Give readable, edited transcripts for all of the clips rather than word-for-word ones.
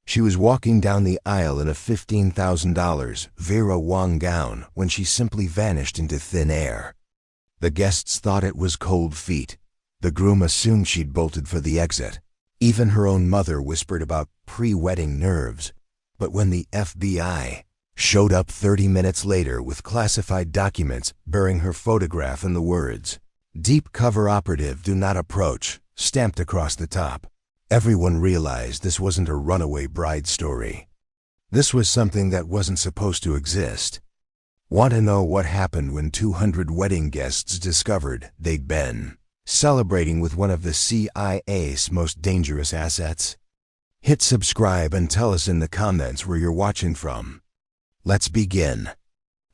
She was walking down the aisle in a $15,000 Vera Wang gown when she simply vanished into thin air. The guests thought it was cold feet. The groom assumed she'd bolted for the exit. Even her own mother whispered about pre-wedding nerves. But when the FBI showed up 30 minutes later with classified documents bearing her photograph and the words, "Deep cover operative, do not approach," stamped across the top, everyone realized this wasn't a runaway bride story. This was something that wasn't supposed to exist. Want to know what happened when 200 wedding guests discovered they'd been celebrating with one of the CIA's most dangerous assets? Hit subscribe and tell us in the comments where you're watching from. Let's begin.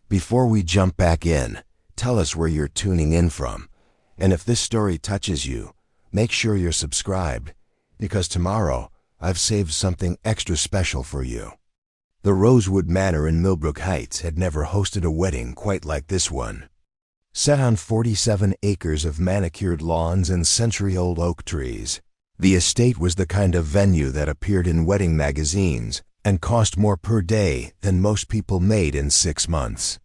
Before we jump back in, tell us where you're tuning in from. And if this story touches you, make sure you're subscribed, because tomorrow I've saved something extra special for you. The Rosewood Manor in Millbrook Heights had never hosted a wedding quite like this one. Set on 47 acres of manicured lawns and century-old oak trees, the estate was the kind of venue that appeared in wedding magazines and cost more per day than most people made in 6 months.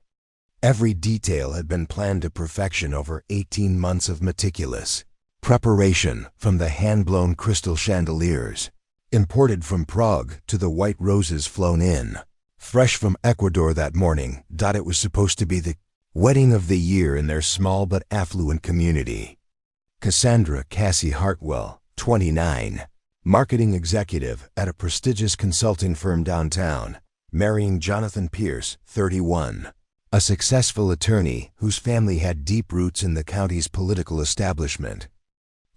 Every detail had been planned to perfection over 18 months of meticulous preparation, from the hand-blown crystal chandeliers, imported from Prague, to the white roses flown in, fresh from Ecuador that morning. It was supposed to be the wedding of the year in their small but affluent community. Cassandra Cassie Hartwell, 29, marketing executive at a prestigious consulting firm downtown, marrying Jonathan Pierce, 31, a successful attorney whose family had deep roots in the county's political establishment.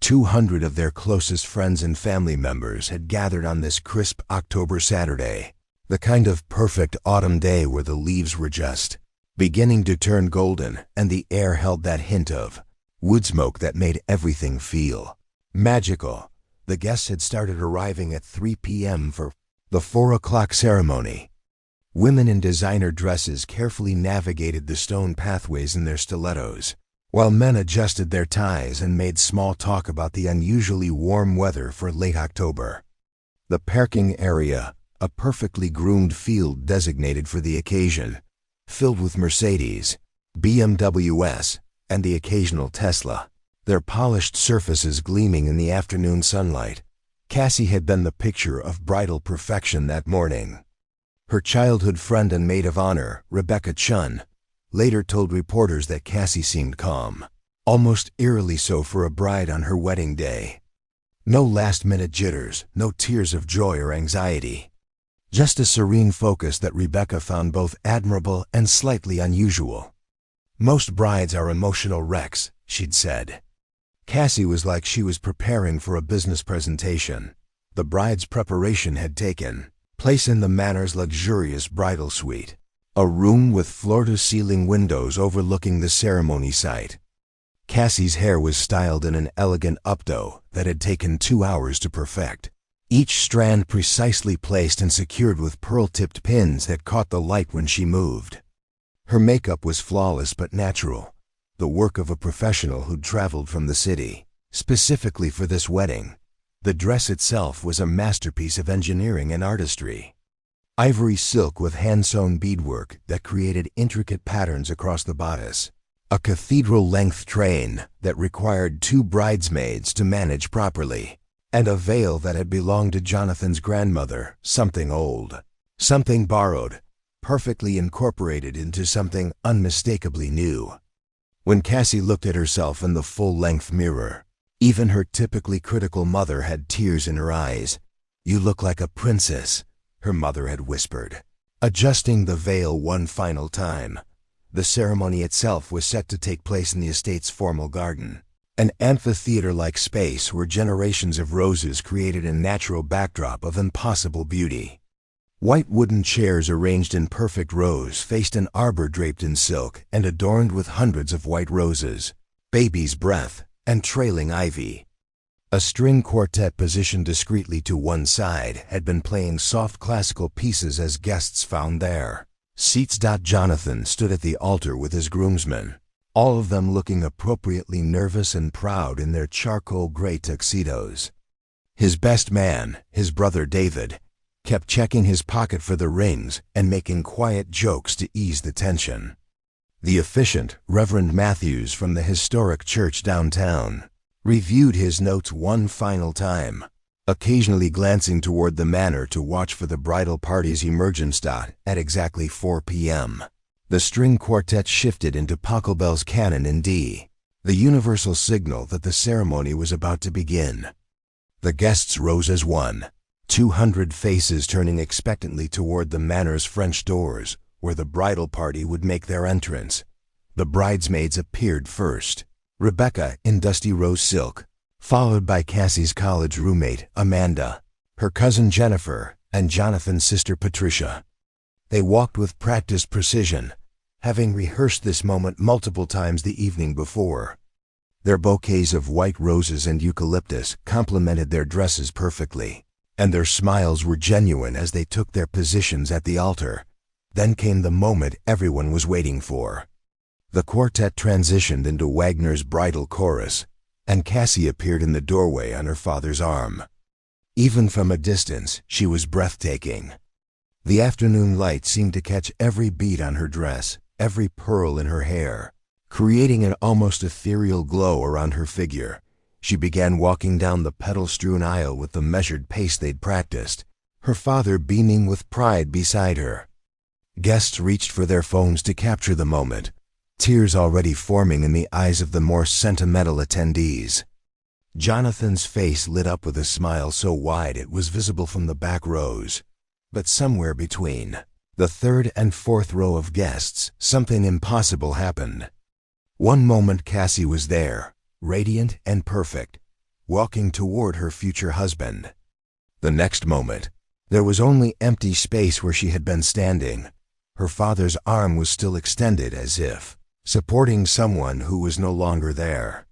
200 of their closest friends and family members had gathered on this crisp October Saturday, the kind of perfect autumn day where the leaves were just beginning to turn golden and the air held that hint of wood smoke that made everything feel magical. The guests had started arriving at 3 p.m. for the 4 o'clock ceremony. Women in designer dresses carefully navigated the stone pathways in their stilettos, while men adjusted their ties and made small talk about the unusually warm weather for late October. The parking area, a perfectly groomed field designated for the occasion, filled with Mercedes, BMWs, and the occasional Tesla, their polished surfaces gleaming in the afternoon sunlight. Cassie had been the picture of bridal perfection that morning. Her childhood friend and maid of honor, Rebecca Chun, later told reporters that Cassie seemed calm, almost eerily so for a bride on her wedding day. No last-minute jitters, no tears of joy or anxiety. Just a serene focus that Rebecca found both admirable and slightly unusual. "Most brides are emotional wrecks," she'd said. Cassie was like she was preparing for a business presentation. The bride's preparation had taken place in the Manor's luxurious bridal suite, a room with floor-to-ceiling windows overlooking the ceremony site. Cassie's hair was styled in an elegant updo that had taken 2 hours to perfect, each strand precisely placed and secured with pearl-tipped pins that caught the light when she moved. Her makeup was flawless but natural, the work of a professional who'd traveled from the city specifically for this wedding. The dress itself was a masterpiece of engineering and artistry. Ivory silk with hand-sewn beadwork that created intricate patterns across the bodice. A cathedral-length train that required 2 bridesmaids to manage properly. And a veil that had belonged to Jonathan's grandmother, something old, something borrowed, perfectly incorporated into something unmistakably new. When Cassie looked at herself in the full-length mirror, even her typically critical mother had tears in her eyes. "You look like a princess," her mother had whispered, adjusting the veil one final time. The ceremony itself was set to take place in the estate's formal garden, an amphitheater-like space where generations of roses created a natural backdrop of impossible beauty. White wooden chairs arranged in perfect rows faced an arbor draped in silk and adorned with hundreds of white roses, baby's breath, and trailing ivy. A string quartet positioned discreetly to one side had been playing soft classical pieces as guests found their seats. Jonathan stood at the altar with his groomsmen, all of them looking appropriately nervous and proud in their charcoal gray tuxedos. His best man, his brother David, kept checking his pocket for the rings and making quiet jokes to ease the tension. The efficient Reverend Matthews from the historic church downtown reviewed his notes one final time, occasionally glancing toward the manor to watch for the bridal party's emergence dot at exactly 4 p.m. The string quartet shifted into Pachelbel's canon in D, the universal signal that the ceremony was about to begin. The guests rose as one, 200 faces turning expectantly toward the manor's French doors, where the bridal party would make their entrance. The bridesmaids appeared first, Rebecca in dusty rose silk, followed by Cassie's college roommate, Amanda, her cousin Jennifer, and Jonathan's sister Patricia. They walked with practiced precision, having rehearsed this moment multiple times the evening before. Their bouquets of white roses and eucalyptus complemented their dresses perfectly, and their smiles were genuine as they took their positions at the altar. Then came the moment everyone was waiting for. The quartet transitioned into Wagner's bridal chorus, and Cassie appeared in the doorway on her father's arm. Even from a distance, she was breathtaking. The afternoon light seemed to catch every bead on her dress, every pearl in her hair, creating an almost ethereal glow around her figure. She began walking down the petal-strewn aisle with the measured pace they'd practiced, her father beaming with pride beside her. Guests reached for their phones to capture the moment, tears already forming in the eyes of the more sentimental attendees. Jonathan's face lit up with a smile so wide it was visible from the back rows. But somewhere between the third and fourth row of guests, something impossible happened. One moment Cassie was there, radiant and perfect, walking toward her future husband. The next moment, there was only empty space where she had been standing. Her father's arm was still extended as if supporting someone who was no longer there.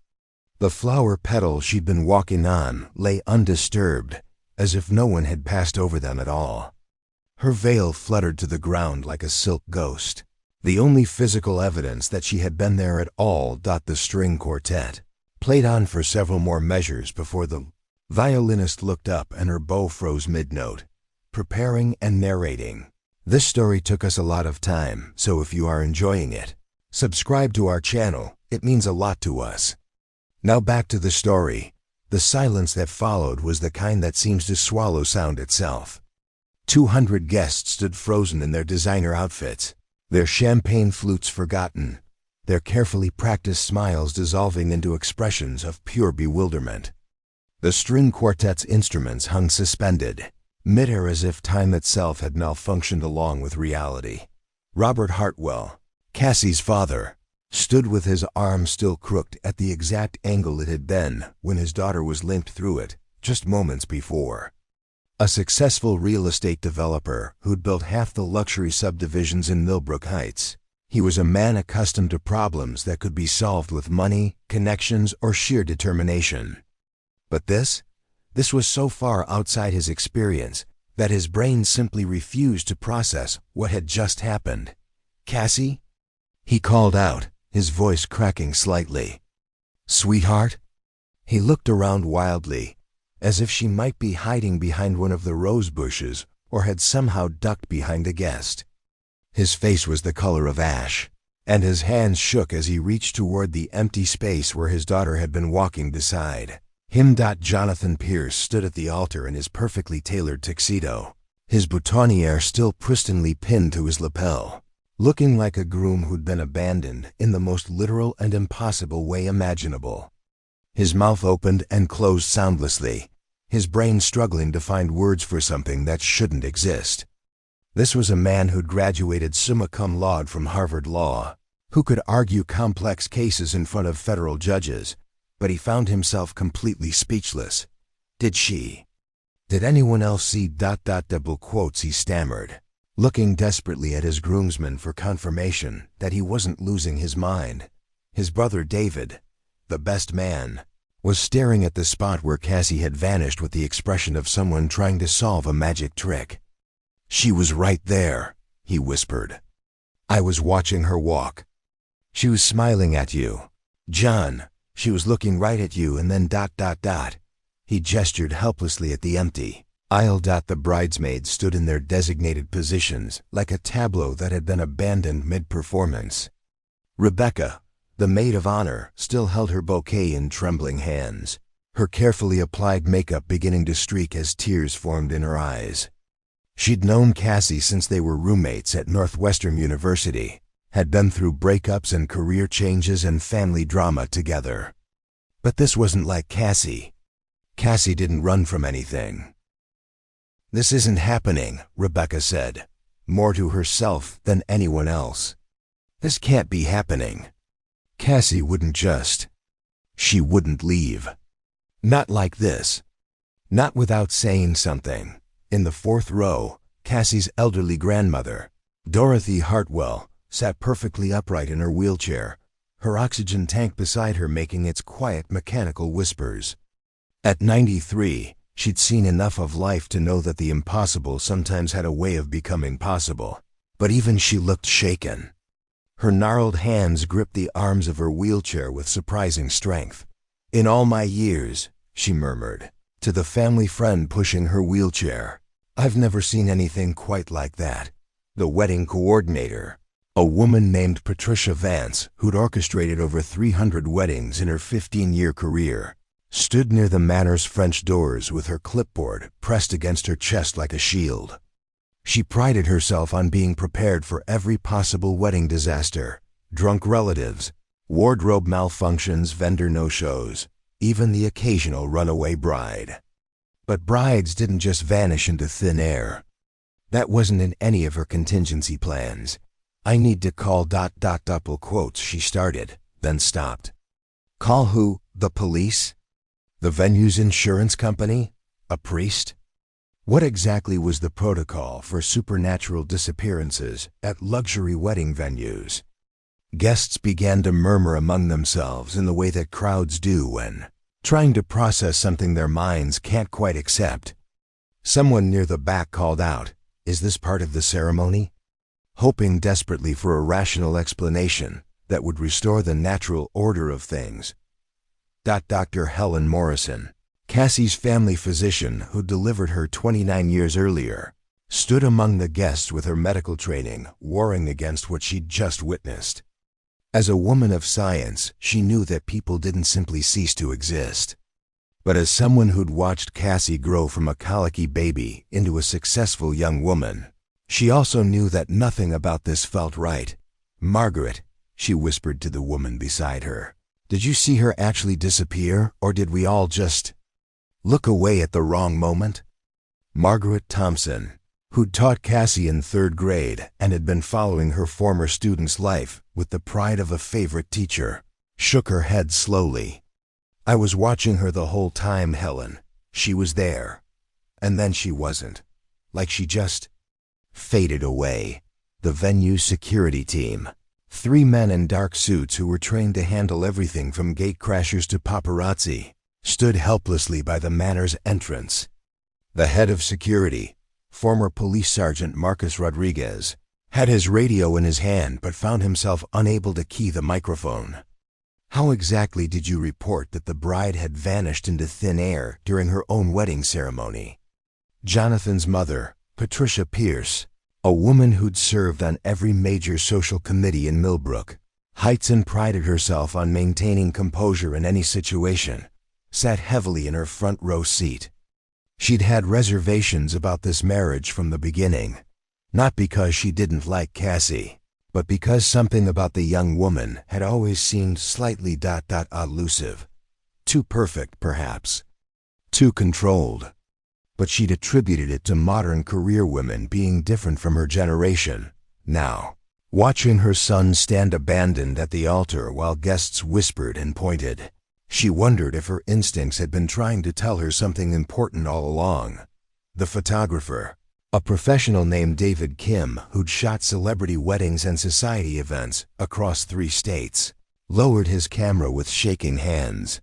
The flower petals she'd been walking on lay undisturbed, as if no one had passed over them at all. Her veil fluttered to the ground like a silk ghost, the only physical evidence that she had been there at all. The string quartet played on for several more measures before the violinist looked up and her bow froze mid-note, preparing and narrating. This story took us a lot of time, so if you are enjoying it, subscribe to our channel. It means a lot to us. Now back to the story. The silence that followed was the kind that seems to swallow sound itself. 200 guests stood frozen in their designer outfits, their champagne flutes forgotten, their carefully practiced smiles dissolving into expressions of pure bewilderment. The string quartet's instruments hung suspended, midair as if time itself had malfunctioned along with reality. Robert Hartwell, Cassie's father, stood with his arm still crooked at the exact angle it had been when his daughter was limped through it just moments before. A successful real estate developer who'd built half the luxury subdivisions in Millbrook Heights. He was a man accustomed to problems that could be solved with money, connections, or sheer determination. But this was so far outside his experience that his brain simply refused to process what had just happened. "Cassie?" he called out, his voice cracking slightly. "Sweetheart?" He looked around wildly, as if she might be hiding behind one of the rose bushes or had somehow ducked behind a guest. His face was the color of ash, and his hands shook as he reached toward the empty space where his daughter had been walking beside him. Jonathan Pierce stood at the altar in his perfectly tailored tuxedo, his boutonniere still pristinely pinned to his lapel, looking like a groom who'd been abandoned in the most literal and impossible way imaginable. His mouth opened and closed soundlessly, his brain struggling to find words for something that shouldn't exist. This was a man who'd graduated summa cum laude from Harvard Law, who could argue complex cases in front of federal judges, but he found himself completely speechless. Did anyone else see ... double quotes he stammered, looking desperately at his groomsmen for confirmation that he wasn't losing his mind. His brother David, the best man, was staring at the spot where Cassie had vanished with the expression of someone trying to solve a magic trick. "She was right there," he whispered. "I was watching her walk. She was smiling at you. John, she was looking right at you and then ... He gestured helplessly at the empty, The bridesmaids stood in their designated positions like a tableau that had been abandoned mid-performance. Rebecca, the maid of honor, still held her bouquet in trembling hands, her carefully applied makeup beginning to streak as tears formed in her eyes. She'd known Cassie since they were roommates at Northwestern University, had been through breakups and career changes and family drama together. But this wasn't like Cassie. Cassie didn't run from anything. "This isn't happening," Rebecca said, more to herself than anyone else. "This can't be happening." Cassie wouldn't just. She wouldn't leave. Not like this. Not without saying something. In the fourth row, Cassie's elderly grandmother, Dorothy Hartwell, sat perfectly upright in her wheelchair, her oxygen tank beside her making its quiet mechanical whispers. At 93, she'd seen enough of life to know that the impossible sometimes had a way of becoming possible. But even she looked shaken. Her gnarled hands gripped the arms of her wheelchair with surprising strength. "In all my years," she murmured, to the family friend pushing her wheelchair, "I've never seen anything quite like that." The wedding coordinator, a woman named Patricia Vance, who'd orchestrated over 300 weddings in her 15-year career, stood near the manor's French doors with her clipboard pressed against her chest like a shield. She prided herself on being prepared for every possible wedding disaster, drunk relatives, wardrobe malfunctions, vendor no-shows, even the occasional runaway bride. But brides didn't just vanish into thin air. That wasn't in any of her contingency plans. "I need to call ... double quotes," she started, then stopped. "Call who? The police? The venue's insurance company? A priest?" What exactly was the protocol for supernatural disappearances at luxury wedding venues? Guests began to murmur among themselves in the way that crowds do when trying to process something their minds can't quite accept. Someone near the back called out, "Is this part of the ceremony?" hoping desperately for a rational explanation that would restore the natural order of things. Dr. Helen Morrison, Cassie's family physician who delivered her 29 years earlier, stood among the guests with her medical training warring against what she'd just witnessed. As a woman of science, she knew that people didn't simply cease to exist. But as someone who'd watched Cassie grow from a colicky baby into a successful young woman, she also knew that nothing about this felt right. "Margaret," she whispered to the woman beside her, "did you see her actually disappear, or did we all just look away at the wrong moment?" Margaret Thompson, who'd taught Cassie in 3rd grade and had been following her former student's life with the pride of a favorite teacher, shook her head slowly. "I was watching her the whole time, Helen. She was there. And then she wasn't. Like she just faded away." The venue's security team, 3 men in dark suits who were trained to handle everything from gatecrashers to paparazzi, stood helplessly by the manor's entrance. The head of security, former police sergeant Marcus Rodriguez, had his radio in his hand but found himself unable to key the microphone. "How exactly did you report that the bride had vanished into thin air during her own wedding ceremony?" Jonathan's mother, Patricia Pierce, a woman who'd served on every major social committee in Millbrook Heights and prided herself on maintaining composure in any situation, sat heavily in her front row seat. She'd had reservations about this marriage from the beginning, not because she didn't like Cassie, but because something about the young woman had always seemed slightly elusive. Too perfect, perhaps. Too controlled. But she'd attributed it to modern career women being different from her generation. Now, watching her son stand abandoned at the altar while guests whispered and pointed, she wondered if her instincts had been trying to tell her something important all along. The photographer, a professional named David Kim who'd shot celebrity weddings and society events across 3 states, lowered his camera with shaking hands.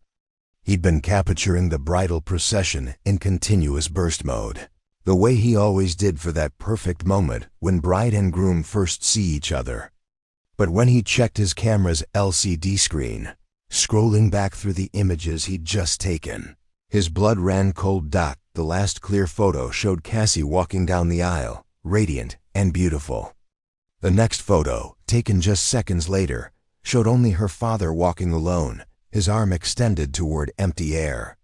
He'd been capturing the bridal procession in continuous burst mode, the way he always did for that perfect moment when bride and groom first see each other. But when he checked his camera's LCD screen, scrolling back through the images he'd just taken, His blood ran cold. The last clear photo showed Cassie walking down the aisle, radiant and beautiful. The next photo, taken just seconds later, showed only her father walking alone, his arm extended toward empty air.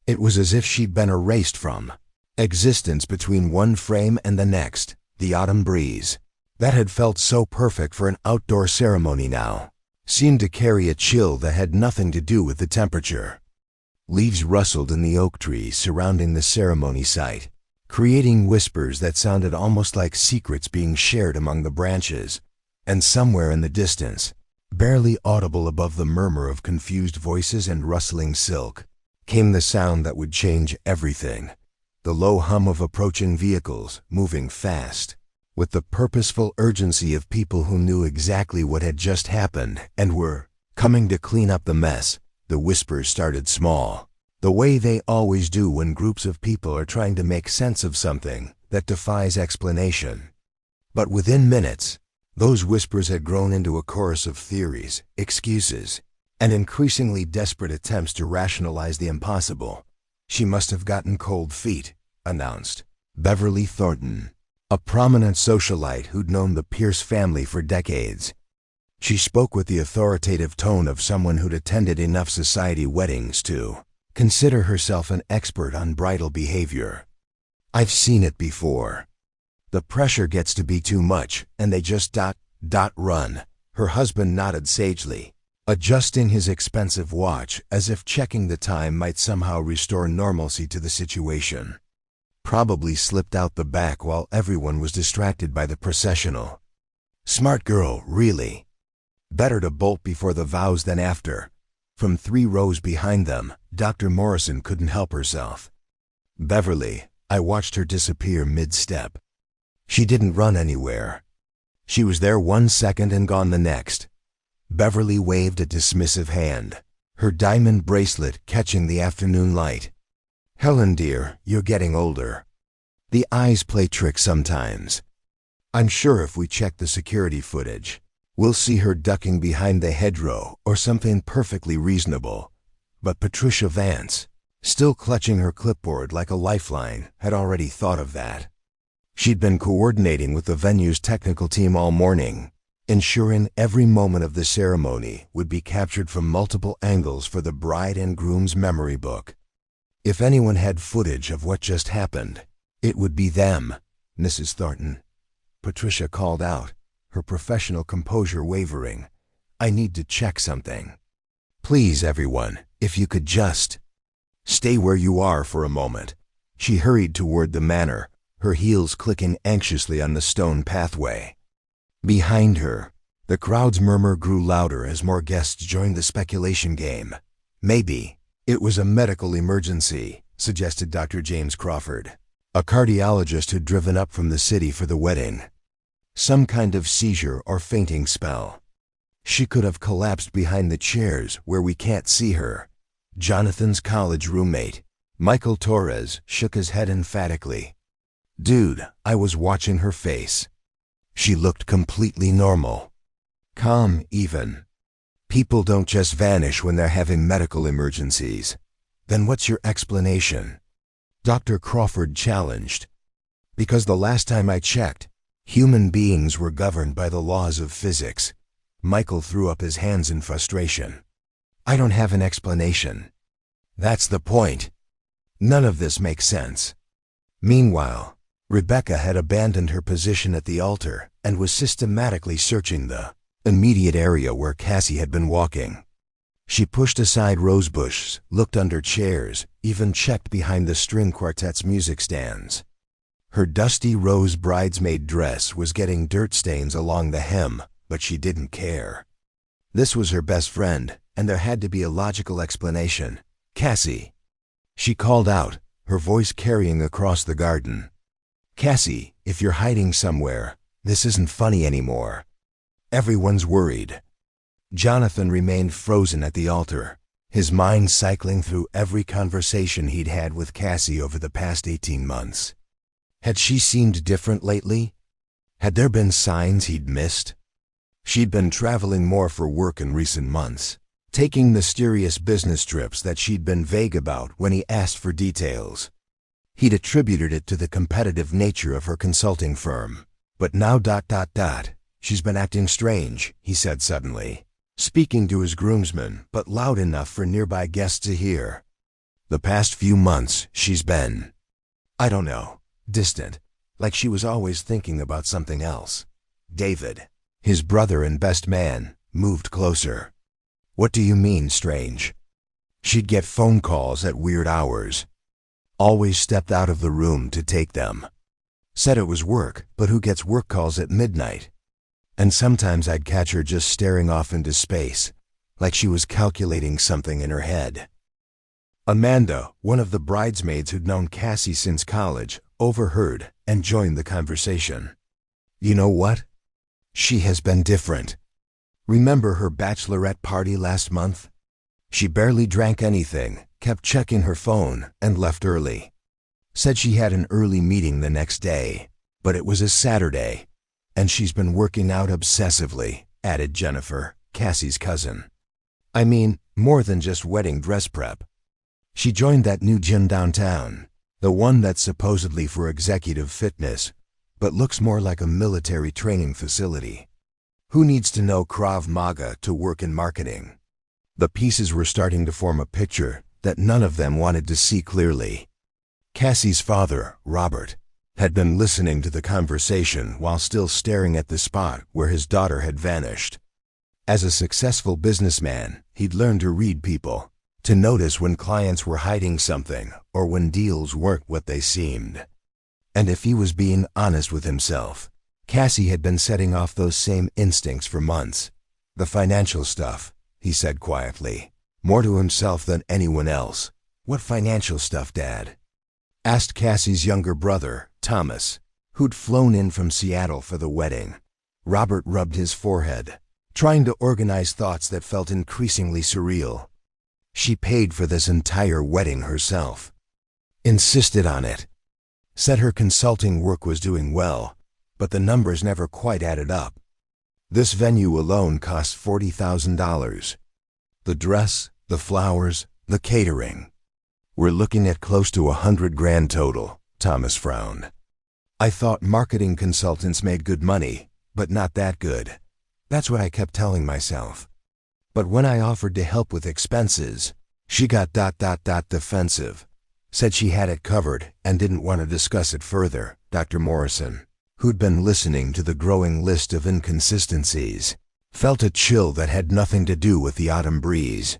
It was as if she'd been erased from existence. Between one frame and the next, the autumn breeze, that had felt so perfect for an outdoor ceremony now, seemed to carry a chill that had nothing to do with the temperature. Leaves rustled in the oak trees surrounding the ceremony site, creating whispers that sounded almost like secrets being shared among the branches. And somewhere in the distance, barely audible above the murmur of confused voices and rustling silk, came the sound that would change everything. The low hum of approaching vehicles, moving fast, with the purposeful urgency of people who knew exactly what had just happened and were coming to clean up the mess. The whispers started small, the way they always do when groups of people are trying to make sense of something that defies explanation. But within minutes, those whispers had grown into a chorus of theories, excuses, and increasingly desperate attempts to rationalize the impossible. "She must have gotten cold feet," announced Beverly Thornton, a prominent socialite who'd known the Pierce family for decades. She spoke with the authoritative tone of someone who'd attended enough society weddings to consider herself an expert on bridal behavior. "I've seen it before. The pressure gets to be too much, and they just run." Her husband nodded sagely, adjusting his expensive watch as if checking the time might somehow restore normalcy to the situation. Probably slipped out the back while everyone was distracted by the processional. "Smart girl, really. Better to bolt before the vows than after." From 3 rows behind them, Dr. Morrison couldn't help herself. "Beverly, I watched her disappear mid-step. She didn't run anywhere. She was there 1 second and gone the next." Beverly waved a dismissive hand, her diamond bracelet catching the afternoon light. "Helen dear, you're getting older. The eyes play tricks sometimes. I'm sure if we check the security footage, we'll see her ducking behind the hedgerow or something perfectly reasonable." But Patricia Vance, still clutching her clipboard like a lifeline, had already thought of that. She'd been coordinating with the venue's technical team all morning, ensuring every moment of the ceremony would be captured from multiple angles for the bride and groom's memory book. If anyone had footage of what just happened, it would be them. "Mrs. Thornton," Patricia called out, her professional composure wavering. "I need to check something. Please, everyone, if you could just stay where you are for a moment." She hurried toward the manor, her heels clicking anxiously on the stone pathway. Behind her, the crowd's murmur grew louder as more guests joined the speculation game. "Maybe it was a medical emergency," suggested Dr. James Crawford, a cardiologist who'd driven up from the city for the wedding. "Some kind of seizure or fainting spell. She could have collapsed behind the chairs where we can't see her." Jonathan's college roommate, Michael Torres, shook his head emphatically. "Dude, I was watching her face. She looked completely normal. Calm, even. People don't just vanish when they're having medical emergencies. Then what's your explanation?" Dr. Crawford challenged. "Because the last time I checked, human beings were governed by the laws of physics." Michael threw up his hands in frustration. "I don't have an explanation. That's the point. None of this makes sense." Meanwhile, Rebecca had abandoned her position at the altar and was systematically searching the immediate area where Cassie had been walking. She pushed aside rosebushes, looked under chairs, even checked behind the string quartet's music stands. Her dusty rose bridesmaid dress was getting dirt stains along the hem, but she didn't care. This was her best friend, and there had to be a logical explanation. "Cassie," she called out, her voice carrying across the garden. "Cassie, if you're hiding somewhere, this isn't funny anymore. Everyone's worried." Jonathan remained frozen at the altar, his mind cycling through every conversation he'd had with Cassie over the past 18 months. Had she seemed different lately? Had there been signs he'd missed? She'd been traveling more for work in recent months, taking mysterious business trips that she'd been vague about when he asked for details. He'd attributed it to the competitive nature of her consulting firm. But now ... she's been acting strange, he said suddenly, speaking to his groomsmen, but loud enough for nearby guests to hear. The past few months, she's been, I don't know, distant, like she was always thinking about something else. David, his brother and best man, moved closer. What do you mean, strange? She'd get phone calls at weird hours. Always stepped out of the room to take them. Said it was work, but who gets work calls at midnight? And sometimes I'd catch her just staring off into space, like she was calculating something in her head. Amanda, one of the bridesmaids who'd known Cassie since college, overheard and joined the conversation. You know what? She has been different. Remember her bachelorette party last month? She barely drank anything, kept checking her phone, and left early. Said she had an early meeting the next day, but it was a Saturday, and she's been working out obsessively, added Jennifer, Cassie's cousin. I mean, more than just wedding dress prep. She joined that new gym downtown, the one that's supposedly for executive fitness, but looks more like a military training facility. Who needs to know Krav Maga to work in marketing? The pieces were starting to form a picture that none of them wanted to see clearly. Cassie's father, Robert, had been listening to the conversation while still staring at the spot where his daughter had vanished. As a successful businessman, he'd learned to read people, to notice when clients were hiding something or when deals weren't what they seemed. And if he was being honest with himself, Cassie had been setting off those same instincts for months. The financial stuff, he said quietly, more to himself than anyone else. What financial stuff, Dad? Asked Cassie's younger brother, Thomas, who'd flown in from Seattle for the wedding. Robert rubbed his forehead, trying to organize thoughts that felt increasingly surreal. She paid for this entire wedding herself. Insisted on it. Said her consulting work was doing well, but the numbers never quite added up. This venue alone cost $40,000. The dress, the flowers, the catering. We're looking at close to $100,000 total, Thomas frowned. I thought marketing consultants made good money, but not that good. That's what I kept telling myself. But when I offered to help with expenses, she got ... defensive. Said she had it covered and didn't want to discuss it further. Dr. Morrison, who'd been listening to the growing list of inconsistencies, felt a chill that had nothing to do with the autumn breeze.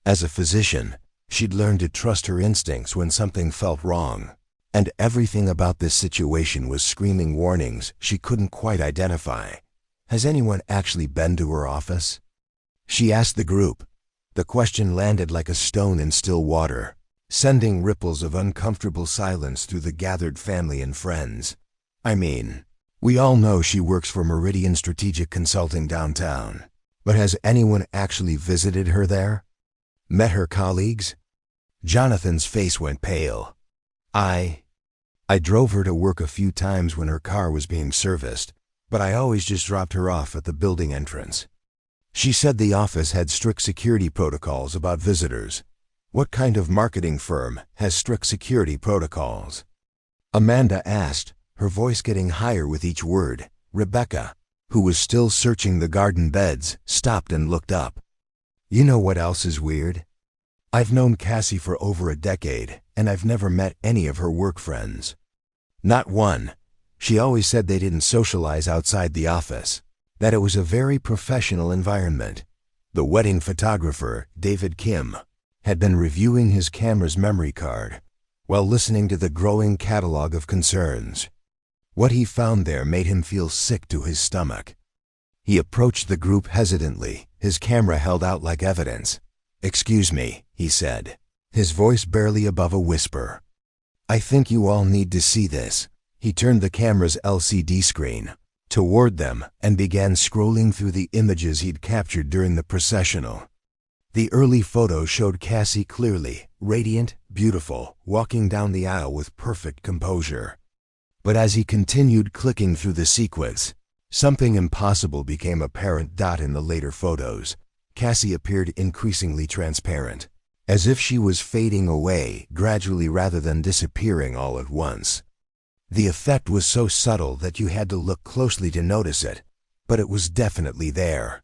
As a physician, she'd learned to trust her instincts when something felt wrong, and everything about this situation was screaming warnings she couldn't quite identify. Has anyone actually been to her office? She asked the group. The question landed like a stone in still water, sending ripples of uncomfortable silence through the gathered family and friends. I mean, we all know she works for Meridian Strategic Consulting downtown, but has anyone actually visited her there? Met her colleagues? Jonathan's face went pale. I drove her to work a few times when her car was being serviced, but I always just dropped her off at the building entrance. She said the office had strict security protocols about visitors. What kind of marketing firm has strict security protocols? Amanda asked, her voice getting higher with each word. Rebecca, who was still searching the garden beds, stopped and looked up. You know what else is weird? I've known Cassie for over a decade, and I've never met any of her work friends. Not one. She always said they didn't socialize outside the office, that it was a very professional environment. The wedding photographer, David Kim, had been reviewing his camera's memory card while listening to the growing catalog of concerns. What he found there made him feel sick to his stomach. He approached the group hesitantly, his camera held out like evidence. "Excuse me," he said, his voice barely above a whisper. "I think you all need to see this." He turned the camera's LCD screen toward them and began scrolling through the images he'd captured during the processional. The early photos showed Cassie clearly, radiant, beautiful, walking down the aisle with perfect composure. But as he continued clicking through the sequence, something impossible became apparent. In the later photos, Cassie appeared increasingly transparent, as if she was fading away gradually rather than disappearing all at once. The effect was so subtle that you had to look closely to notice it, but it was definitely there.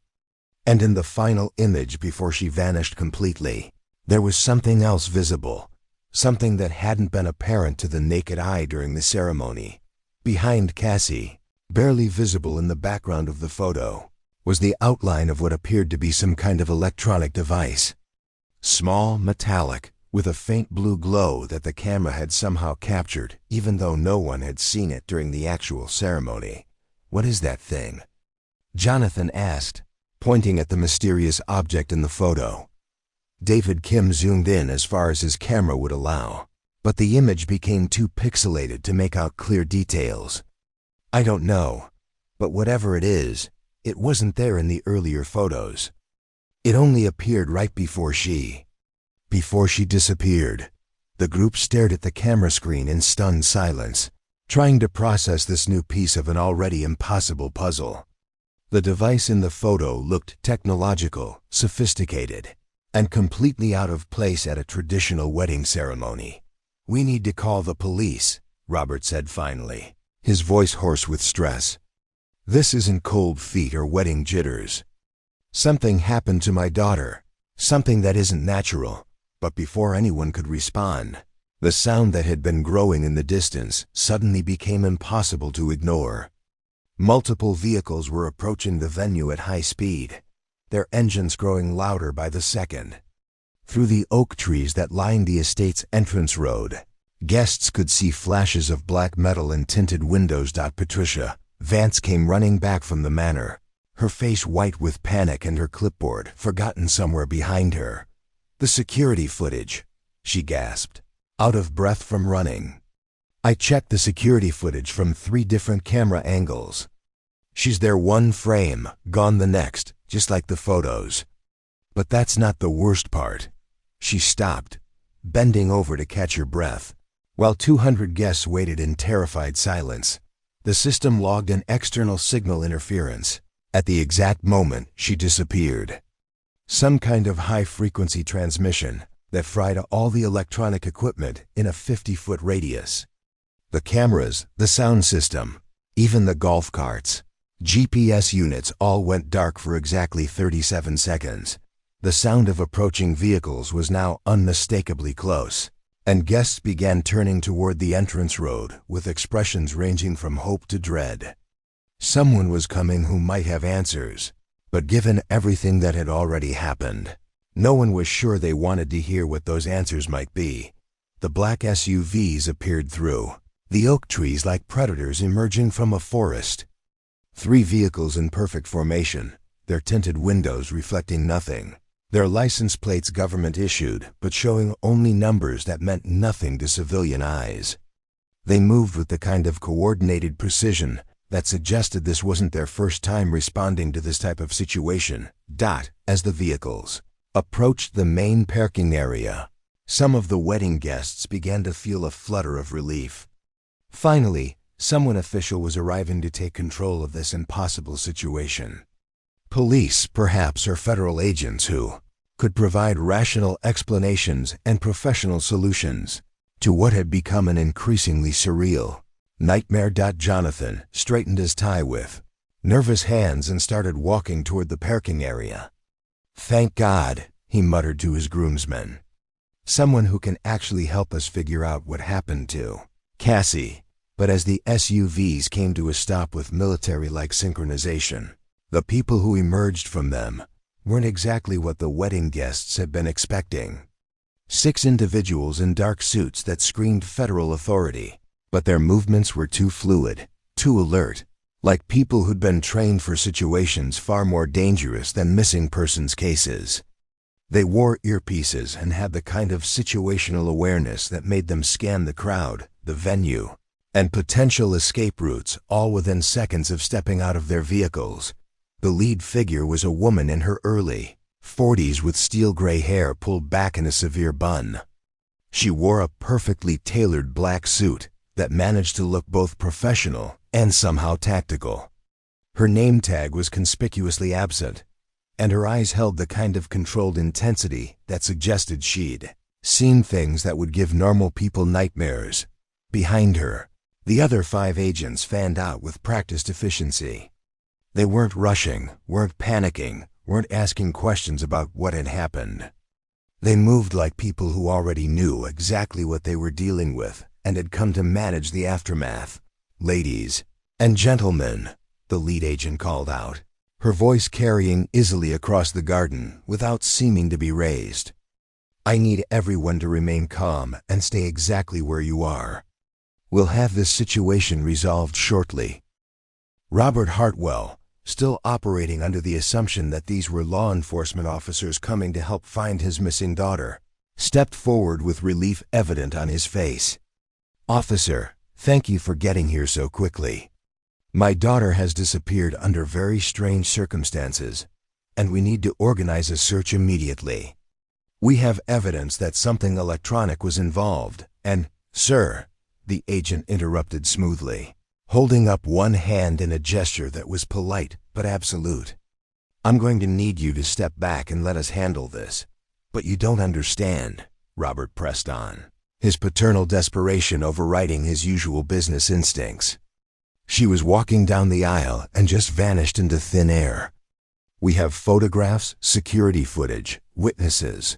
And in the final image before she vanished completely, there was something else visible, something that hadn't been apparent to the naked eye during the ceremony. Behind Cassie, barely visible in the background of the photo, was the outline of what appeared to be some kind of electronic device. Small, metallic, with a faint blue glow that the camera had somehow captured, even though no one had seen it during the actual ceremony. "What is that thing?" Jonathan asked, pointing at the mysterious object in the photo. David Kim zoomed in as far as his camera would allow, but the image became too pixelated to make out clear details. "I don't know, but whatever it is, it wasn't there in the earlier photos. It only appeared right before she disappeared." The group stared at the camera screen in stunned silence, trying to process this new piece of an already impossible puzzle. The device in the photo looked technological, sophisticated, and completely out of place at a traditional wedding ceremony. "We need to call the police," Robert said finally, his voice hoarse with stress. "This isn't cold feet or wedding jitters. Something happened to my daughter, something that isn't natural." But before anyone could respond, the sound that had been growing in the distance suddenly became impossible to ignore. Multiple vehicles were approaching the venue at high speed, their engines growing louder by the second. Through the oak trees that lined the estate's entrance road, guests could see flashes of black metal and tinted windows. Patricia Vance came running back from the manor, her face white with panic and her clipboard forgotten somewhere behind her. "The security footage," she gasped, out of breath from running. "I checked the security footage from 3 different camera angles. She's there one frame, gone the next, just like the photos. But that's not the worst part." She stopped, bending over to catch her breath. While 200 guests waited in terrified silence, the system logged an external signal interference. At the exact moment she disappeared. Some kind of high-frequency transmission that fried all the electronic equipment in a 50-foot radius. The cameras, the sound system, even the golf carts, GPS units all went dark for exactly 37 seconds. The sound of approaching vehicles was now unmistakably close, and guests began turning toward the entrance road with expressions ranging from hope to dread. Someone was coming who might have answers. But given everything that had already happened, no one was sure they wanted to hear what those answers might be. The black SUVs appeared through the oak trees like predators emerging from a forest. 3 vehicles in perfect formation, their tinted windows reflecting nothing, their license plates government issued but showing only numbers that meant nothing to civilian eyes. They moved with the kind of coordinated precision that suggested this wasn't their first time responding to this type of situation. As the vehicles approached the main parking area, some of the wedding guests began to feel a flutter of relief. Finally, someone official was arriving to take control of this impossible situation. Police, perhaps, or federal agents who could provide rational explanations and professional solutions to what had become an increasingly surreal nightmare. Jonathan straightened his tie with nervous hands and started walking toward the parking area. "Thank God," he muttered to his groomsmen. "Someone who can actually help us figure out what happened to Cassie." But as the SUVs came to a stop with military-like synchronization, the people who emerged from them weren't exactly what the wedding guests had been expecting. 6 individuals in dark suits that screamed federal authority. But their movements were too fluid, too alert, like people who'd been trained for situations far more dangerous than missing persons cases. They wore earpieces and had the kind of situational awareness that made them scan the crowd, the venue, and potential escape routes all within seconds of stepping out of their vehicles. The lead figure was a woman in her early 40s with steel-gray hair pulled back in a severe bun. She wore a perfectly tailored black suit that managed to look both professional and somehow tactical. Her name tag was conspicuously absent, and her eyes held the kind of controlled intensity that suggested she'd seen things that would give normal people nightmares. Behind her, the other 5 agents fanned out with practiced efficiency. They weren't rushing, weren't panicking, weren't asking questions about what had happened. They moved like people who already knew exactly what they were dealing with and had come to manage the aftermath. "Ladies and gentlemen," the lead agent called out, her voice carrying easily across the garden without seeming to be raised. "I need everyone to remain calm and stay exactly where you are. We'll have this situation resolved shortly." Robert Hartwell, still operating under the assumption that these were law enforcement officers coming to help find his missing daughter, stepped forward with relief evident on his face. "Officer, thank you for getting here so quickly. My daughter has disappeared under very strange circumstances, and we need to organize a search immediately. We have evidence that something electronic was involved, and, sir," the agent interrupted smoothly, holding up one hand in a gesture that was polite but absolute, "I'm going to need you to step back and let us handle this." "But you don't understand," Robert pressed on, his paternal desperation overriding his usual business instincts. "She was walking down the aisle and just vanished into thin air. We have photographs, security footage, witnesses.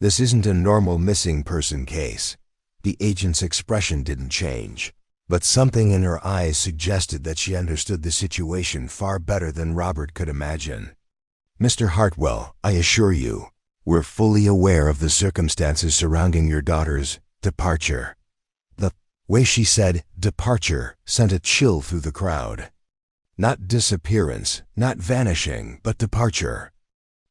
This isn't a normal missing person case." The agent's expression didn't change, but something in her eyes suggested that she understood the situation far better than Robert could imagine. "Mr. Hartwell, I assure you, we're fully aware of the circumstances surrounding your daughter's departure." The way she said departure sent a chill through the crowd. Not disappearance, not vanishing, but departure.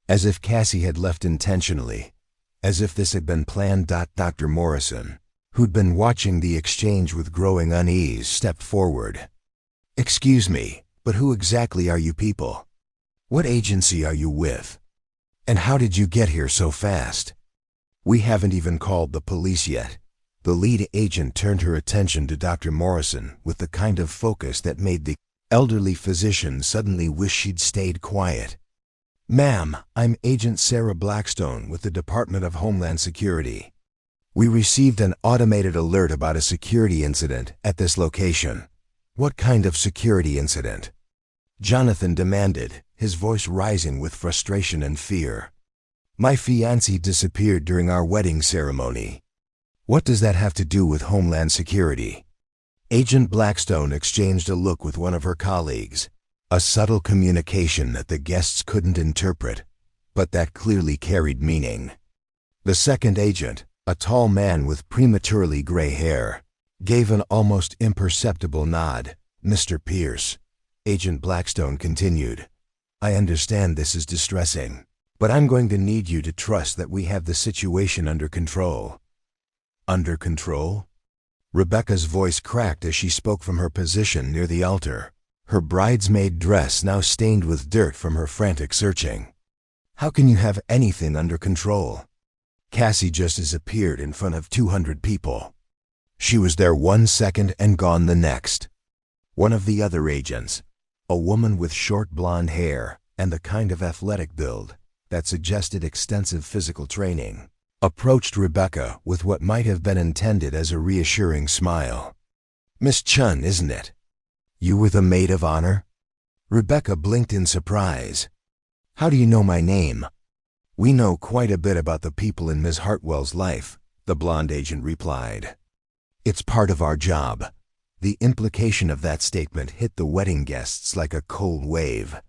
As if Cassie had left intentionally, as if this had been planned. Dr. Morrison, who'd been watching the exchange with growing unease, stepped forward. "Excuse me, but who exactly are you people? What agency are you with? And how did you get here so fast?" "We haven't even called the police yet." The lead agent turned her attention to Dr. Morrison with the kind of focus that made the elderly physician suddenly wish she'd stayed quiet. "Ma'am, I'm Agent Sarah Blackstone with the Department of Homeland Security. We received an automated alert about a security incident at this location." "What kind of security incident?" Jonathan demanded, his voice rising with frustration and fear. "My fiancée disappeared during our wedding ceremony." "What does that have to do with Homeland Security?" Agent Blackstone exchanged a look with one of her colleagues, a subtle communication that the guests couldn't interpret, but that clearly carried meaning. The second agent, a tall man with prematurely gray hair, gave an almost imperceptible nod. "Mr. Pierce," Agent Blackstone continued, "I understand this is distressing, but I'm going to need you to trust that we have the situation under control." "Under control?" Rebecca's voice cracked as she spoke from her position near the altar, her bridesmaid dress now stained with dirt from her frantic searching. "How can you have anything under control? Cassie just disappeared in front of 200 people. She was there 1 second and gone the next." One of the other agents, a woman with short blonde hair and the kind of athletic build that suggested extensive physical training, approached Rebecca with what might have been intended as a reassuring smile. "Miss Chun, isn't it? You were the maid of honor?" Rebecca blinked in surprise. "How do you know my name?" "We know quite a bit about the people in Ms. Hartwell's life," the blonde agent replied. "It's part of our job." The implication of that statement hit the wedding guests like a cold wave.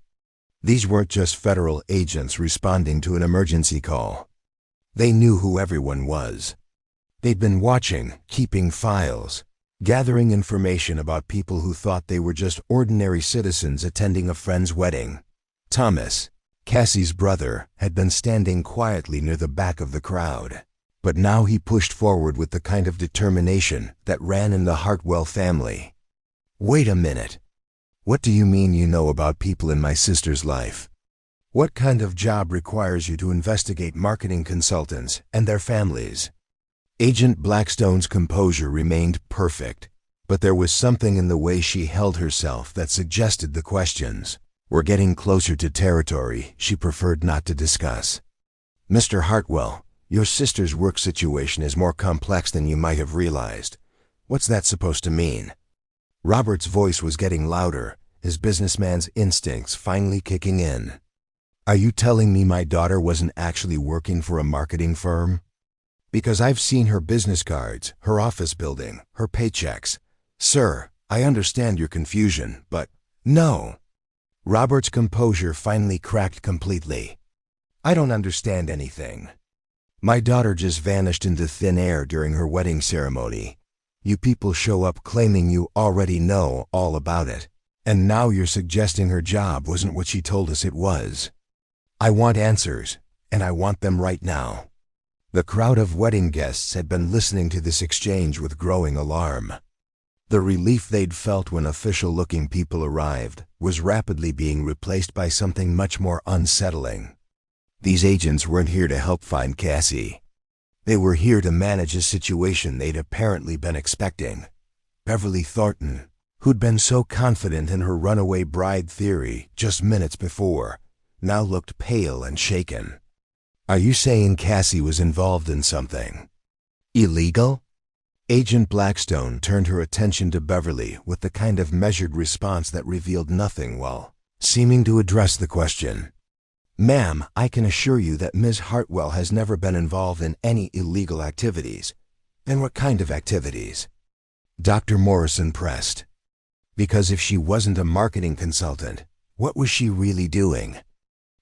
These weren't just federal agents responding to an emergency call. They knew who everyone was. They'd been watching, keeping files, gathering information about people who thought they were just ordinary citizens attending a friend's wedding. Thomas, Cassie's brother, had been standing quietly near the back of the crowd, but now he pushed forward with the kind of determination that ran in the Hartwell family. "Wait a minute. What do you mean you know about people in my sister's life? What kind of job requires you to investigate marketing consultants and their families?" Agent Blackstone's composure remained perfect, but there was something in the way she held herself that suggested the questions. were getting closer to territory she preferred not to discuss. "Mr. Hartwell, your sister's work situation is more complex than you might have realized. What's that supposed to mean?" Robert's voice was getting louder, his businessman's instincts finally kicking in. "Are you telling me my daughter wasn't actually working for a marketing firm? Because I've seen her business cards, her office building, her paychecks. Sir, I understand your confusion, but no." Robert's composure finally cracked completely. "I don't understand anything. My daughter just vanished into thin air during her wedding ceremony. You people show up claiming you already know all about it, and now you're suggesting her job wasn't what she told us it was. I want answers, and I want them right now." The crowd of wedding guests had been listening to this exchange with growing alarm. The relief they'd felt when official-looking people arrived was rapidly being replaced by something much more unsettling. These agents weren't here to help find Cassie. They were here to manage a situation they'd apparently been expecting. Beverly Thornton, who'd been so confident in her runaway bride theory just minutes before, now looked pale and shaken. "Are you saying Cassie was involved in something illegal?" Agent Blackstone turned her attention to Beverly with the kind of measured response that revealed nothing while seeming to address the question. "Ma'am, I can assure you that Ms. Hartwell has never been involved in any illegal activities." "Then what kind of activities?" Dr. Morrison pressed. "Because if she wasn't a marketing consultant, what was she really doing?"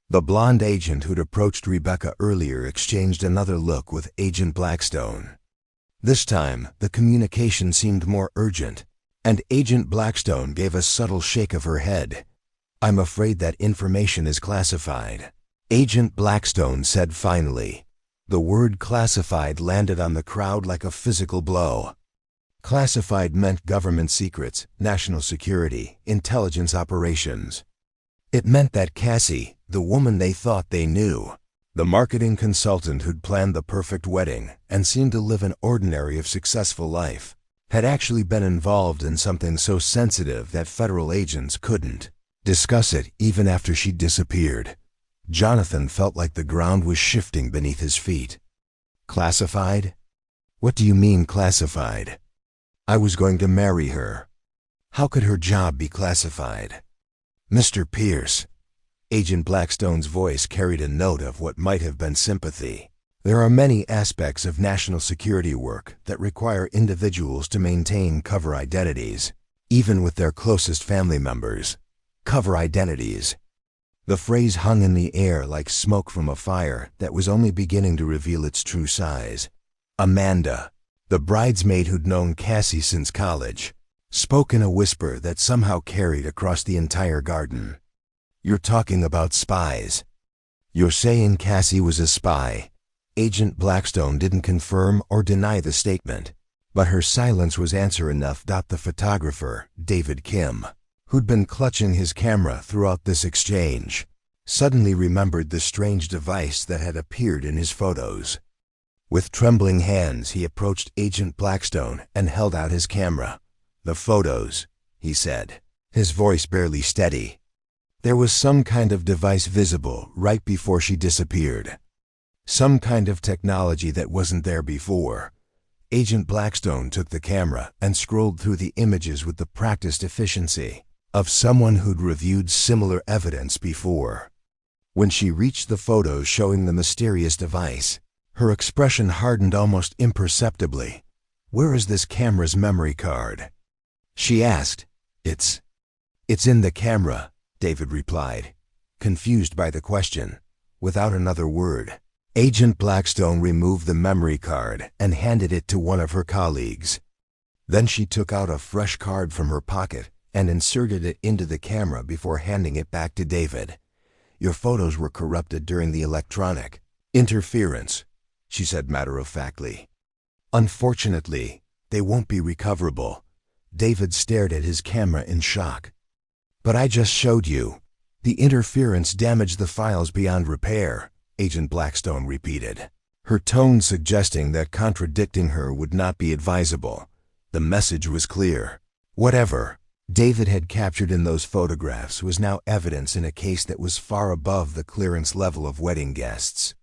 The blonde agent who'd approached Rebecca earlier exchanged another look with Agent Blackstone. This time, the communication seemed more urgent, and Agent Blackstone gave a subtle shake of her head. "I'm afraid that information is classified," Agent Blackstone said finally. The word classified landed on the crowd like a physical blow. Classified meant government secrets, national security, intelligence operations. It meant that Cassie, the woman they thought they knew, the marketing consultant who'd planned the perfect wedding and seemed to live an ordinary if successful life, had actually been involved in something so sensitive that federal agents couldn't discuss it even after she'd disappeared. Jonathan felt like the ground was shifting beneath his feet. "Classified? What do you mean classified? I was going to marry her. How could her job be classified?" "Mr. Pierce," Agent Blackstone's voice carried a note of what might have been sympathy. "There are many aspects of national security work that require individuals to maintain cover identities, even with their closest family members. Cover identities." The phrase hung in the air like smoke from a fire that was only beginning to reveal its true size. Amanda, the bridesmaid who'd known Cassie since college, spoke in a whisper that somehow carried across the entire garden. "You're talking about spies. You're saying Cassie was a spy." Agent Blackstone didn't confirm or deny the statement, but her silence was answer enough. The photographer, David Kim, who'd been clutching his camera throughout this exchange, suddenly remembered the strange device that had appeared in his photos. With trembling hands, he approached Agent Blackstone and held out his camera. "The photos," he said, his voice barely steady. "There was some kind of device visible right before she disappeared. Some kind of technology that wasn't there before." Agent Blackstone took the camera and scrolled through the images with the practiced efficiency of someone who'd reviewed similar evidence before. When she reached the photos showing the mysterious device, her expression hardened almost imperceptibly. "Where is this camera's memory card?" she asked. It's in the camera," David replied, confused by the question. Without another word, Agent Blackstone removed the memory card and handed it to one of her colleagues. Then she took out a fresh card from her pocket and inserted it into the camera before handing it back to David. "Your photos were corrupted during the electronic interference," she said matter-of-factly. "Unfortunately, they won't be recoverable." David stared at his camera in shock. "But I just showed you. The interference damaged the files beyond repair," Agent Blackstone repeated, her tone suggesting that contradicting her would not be advisable. The message was clear. "Whatever. David had captured in those photographs was now evidence in a case that was far above the clearance level of wedding guests.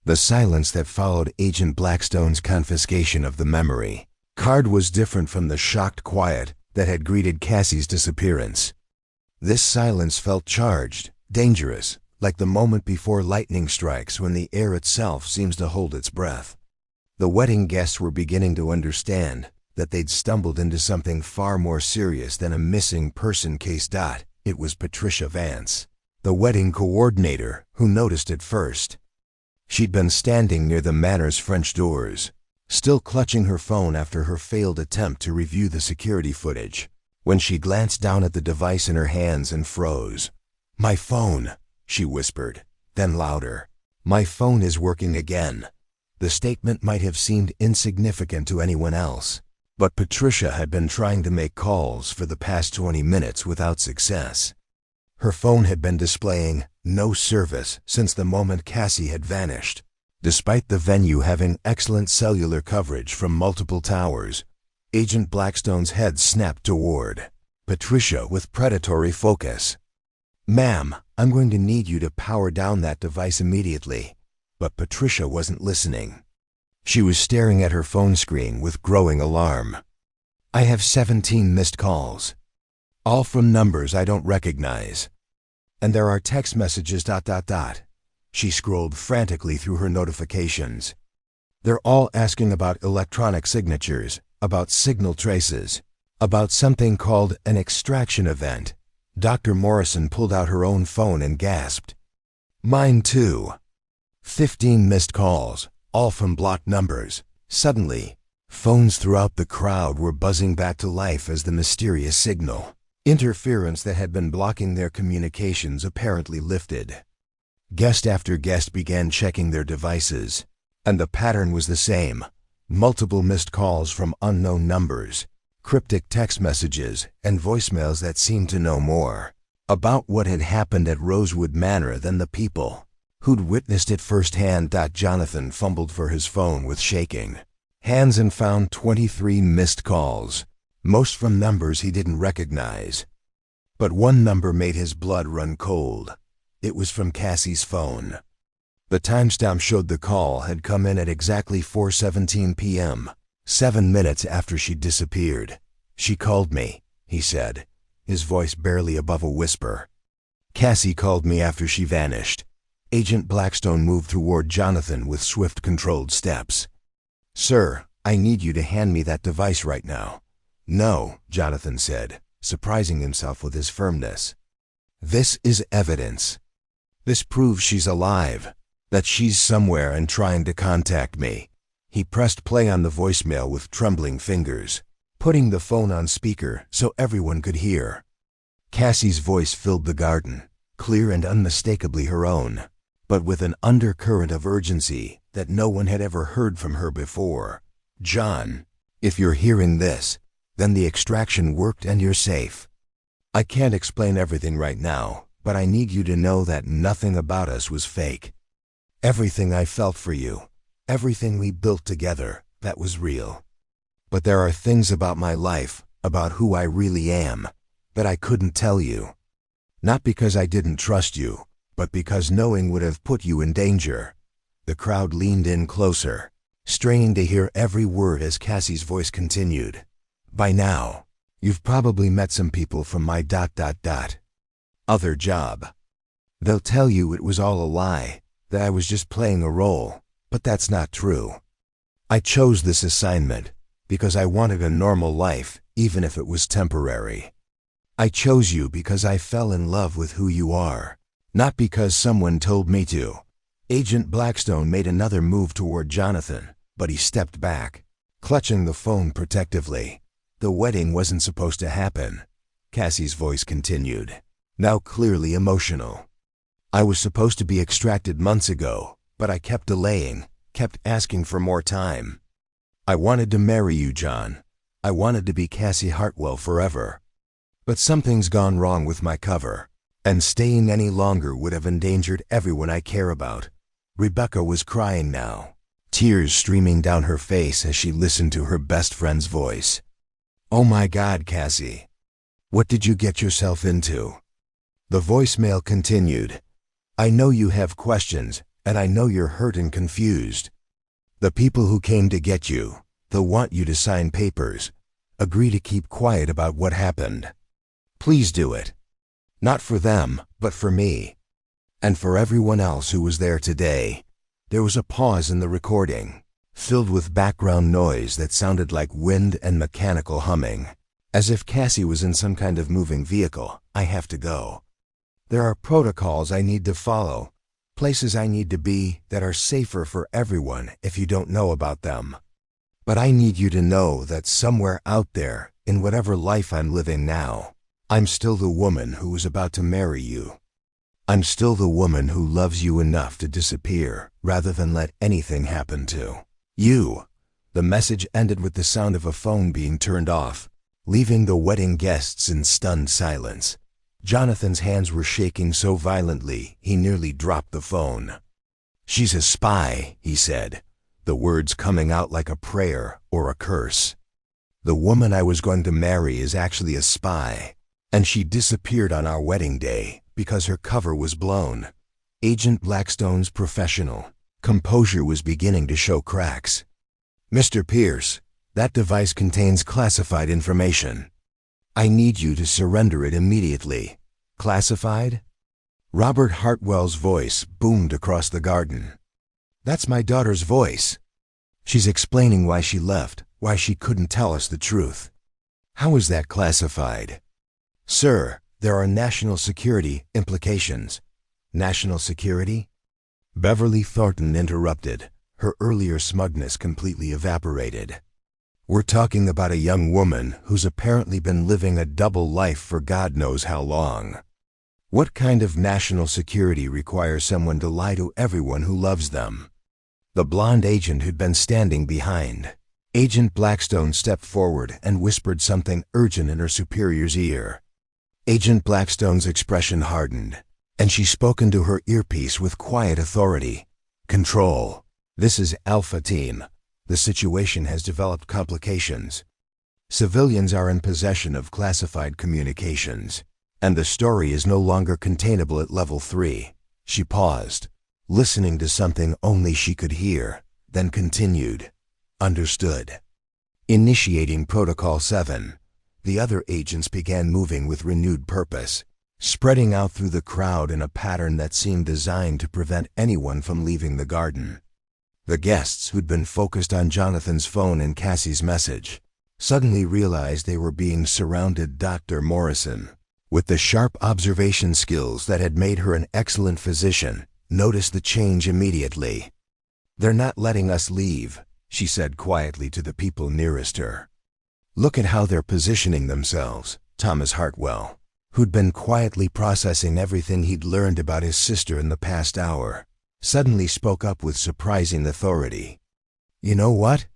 The silence that followed Agent Blackstone's confiscation of the memory card was different from the shocked quiet that had greeted Cassie's disappearance. This silence felt charged, dangerous, like the moment before lightning strikes when the air itself seems to hold its breath. The wedding guests were beginning to understand that they'd stumbled into something far more serious than a missing person case. It was Patricia Vance, the wedding coordinator, who noticed it first. She'd been standing near the Manor's French doors, still clutching her phone after her failed attempt to review the security footage, when she glanced down at the device in her hands and froze. "My phone," she whispered, then louder. "My phone is working again." The statement might have seemed insignificant to anyone else, but Patricia had been trying to make calls for the past 20 minutes without success. Her phone had been displaying no service since the moment Cassie had vanished. Despite the venue having excellent cellular coverage from multiple towers, Agent Blackstone's head snapped toward Patricia with predatory focus. "Ma'am, I'm going to need you to power down that device immediately." But Patricia wasn't listening. She was staring at her phone screen with growing alarm. "I have 17 missed calls, all from numbers I don't recognize. And there are text messages. She scrolled frantically through her notifications. "They're all asking about electronic signatures, about signal traces, about something called an extraction event." Dr. Morrison pulled out her own phone and gasped. "Mine too. 15 missed calls, all from blocked numbers." Suddenly, phones throughout the crowd were buzzing back to life as the mysterious signal interference that had been blocking their communications apparently lifted. Guest after guest began checking their devices, and the pattern was the same: multiple missed calls from unknown numbers, cryptic text messages, and voicemails that seemed to know more about what had happened at Rosewood Manor than the people who'd witnessed it firsthand. Jonathan fumbled for his phone with shaking hands and found 23 missed calls, most from numbers he didn't recognize. But one number made his blood run cold. It was from Cassie's phone. The timestamp showed the call had come in at exactly 4:17 p.m., 7 minutes after she'd disappeared. "She called me," he said, his voice barely above a whisper. "Cassie called me after she vanished." Agent Blackstone moved toward Jonathan with swift, controlled steps. "Sir, I need you to hand me that device right now." "No," Jonathan said, surprising himself with his firmness. "This is evidence. This proves she's alive, that she's somewhere and trying to contact me." He pressed play on the voicemail with trembling fingers, putting the phone on speaker so everyone could hear. Cassie's voice filled the garden, clear and unmistakably her own, but with an undercurrent of urgency that no one had ever heard from her before. "John, if you're hearing this, then the extraction worked and you're safe. I can't explain everything right now, but I need you to know that nothing about us was fake. Everything I felt for you, everything we built together, that was real. But there are things about my life, about who I really am, that I couldn't tell you. Not because I didn't trust you, but because knowing would have put you in danger." The crowd leaned in closer, straining to hear every word as Cassie's voice continued. "By now, you've probably met some people from my other job. They'll tell you it was all a lie, that I was just playing a role, but that's not true. I chose this assignment because I wanted a normal life, even if it was temporary. I chose you because I fell in love with who you are, not because someone told me to." Agent Blackstone made another move toward Jonathan, but he stepped back, clutching the phone protectively. "The wedding wasn't supposed to happen," Cassie's voice continued, now clearly emotional. "I was supposed to be extracted months ago, but I kept delaying, kept asking for more time. I wanted to marry you, John. I wanted to be Cassie Hartwell forever. But something's gone wrong with my cover, and staying any longer would have endangered everyone I care about." Rebecca was crying now, tears streaming down her face as she listened to her best friend's voice. "Oh my God, Cassie, What did you get yourself into? The voicemail continued. I know you have questions, and I know you're hurt and confused. The people who came to get you, they'll want you to sign papers. Agree to keep quiet about what happened. Please do it. Not for them, but for me. And for everyone else who was there today. There was a pause in the recording, filled with background noise that sounded like wind and mechanical humming. As if Cassie was in some kind of moving vehicle. I have to go. There are protocols I need to follow, places I need to be that are safer for everyone if you don't know about them. But I need you to know that somewhere out there, in whatever life I'm living now, I'm still the woman who was about to marry you. I'm still the woman who loves you enough to disappear rather than let anything happen to you. The message ended with the sound of a phone being turned off, leaving the wedding guests in stunned silence. Jonathan's hands were shaking so violently he nearly dropped the phone. She's a spy, he said, the words coming out like a prayer or a curse. The woman I was going to marry is actually a spy, and she disappeared on our wedding day because her cover was blown. Agent Blackstone's professional composure was beginning to show cracks. Mr. Pierce, that device contains classified information. I need you to surrender it immediately. Classified? Robert Hartwell's voice boomed across the garden. That's my daughter's voice. She's explaining why she left, why she couldn't tell us the truth. How is that classified? Sir, there are national security implications. National security? Beverly Thornton interrupted. Her earlier smugness completely evaporated. We're talking about a young woman who's apparently been living a double life for God knows how long. What kind of national security requires someone to lie to everyone who loves them? The blonde agent who'd been standing behind. Agent Blackstone stepped forward and whispered something urgent in her superior's ear. Agent Blackstone's expression hardened, and she spoke into her earpiece with quiet authority. Control. This is Alpha Team. The situation has developed complications. Civilians are in possession of classified communications, and the story is no longer containable at Level 3. She paused, listening to something only she could hear, then continued. Understood. Initiating Protocol 7. The other agents began moving with renewed purpose, spreading out through the crowd in a pattern that seemed designed to prevent anyone from leaving the garden. The guests, who'd been focused on Jonathan's phone and Cassie's message, suddenly realized they were being surrounded. Dr. Morrison, with the sharp observation skills that had made her an excellent physician, noticed the change immediately. They're not letting us leave, she said quietly to the people nearest her. Look at how they're positioning themselves. Thomas Hartwell, who'd been quietly processing everything he'd learned about his sister in the past hour, suddenly spoke up with surprising authority. You know what?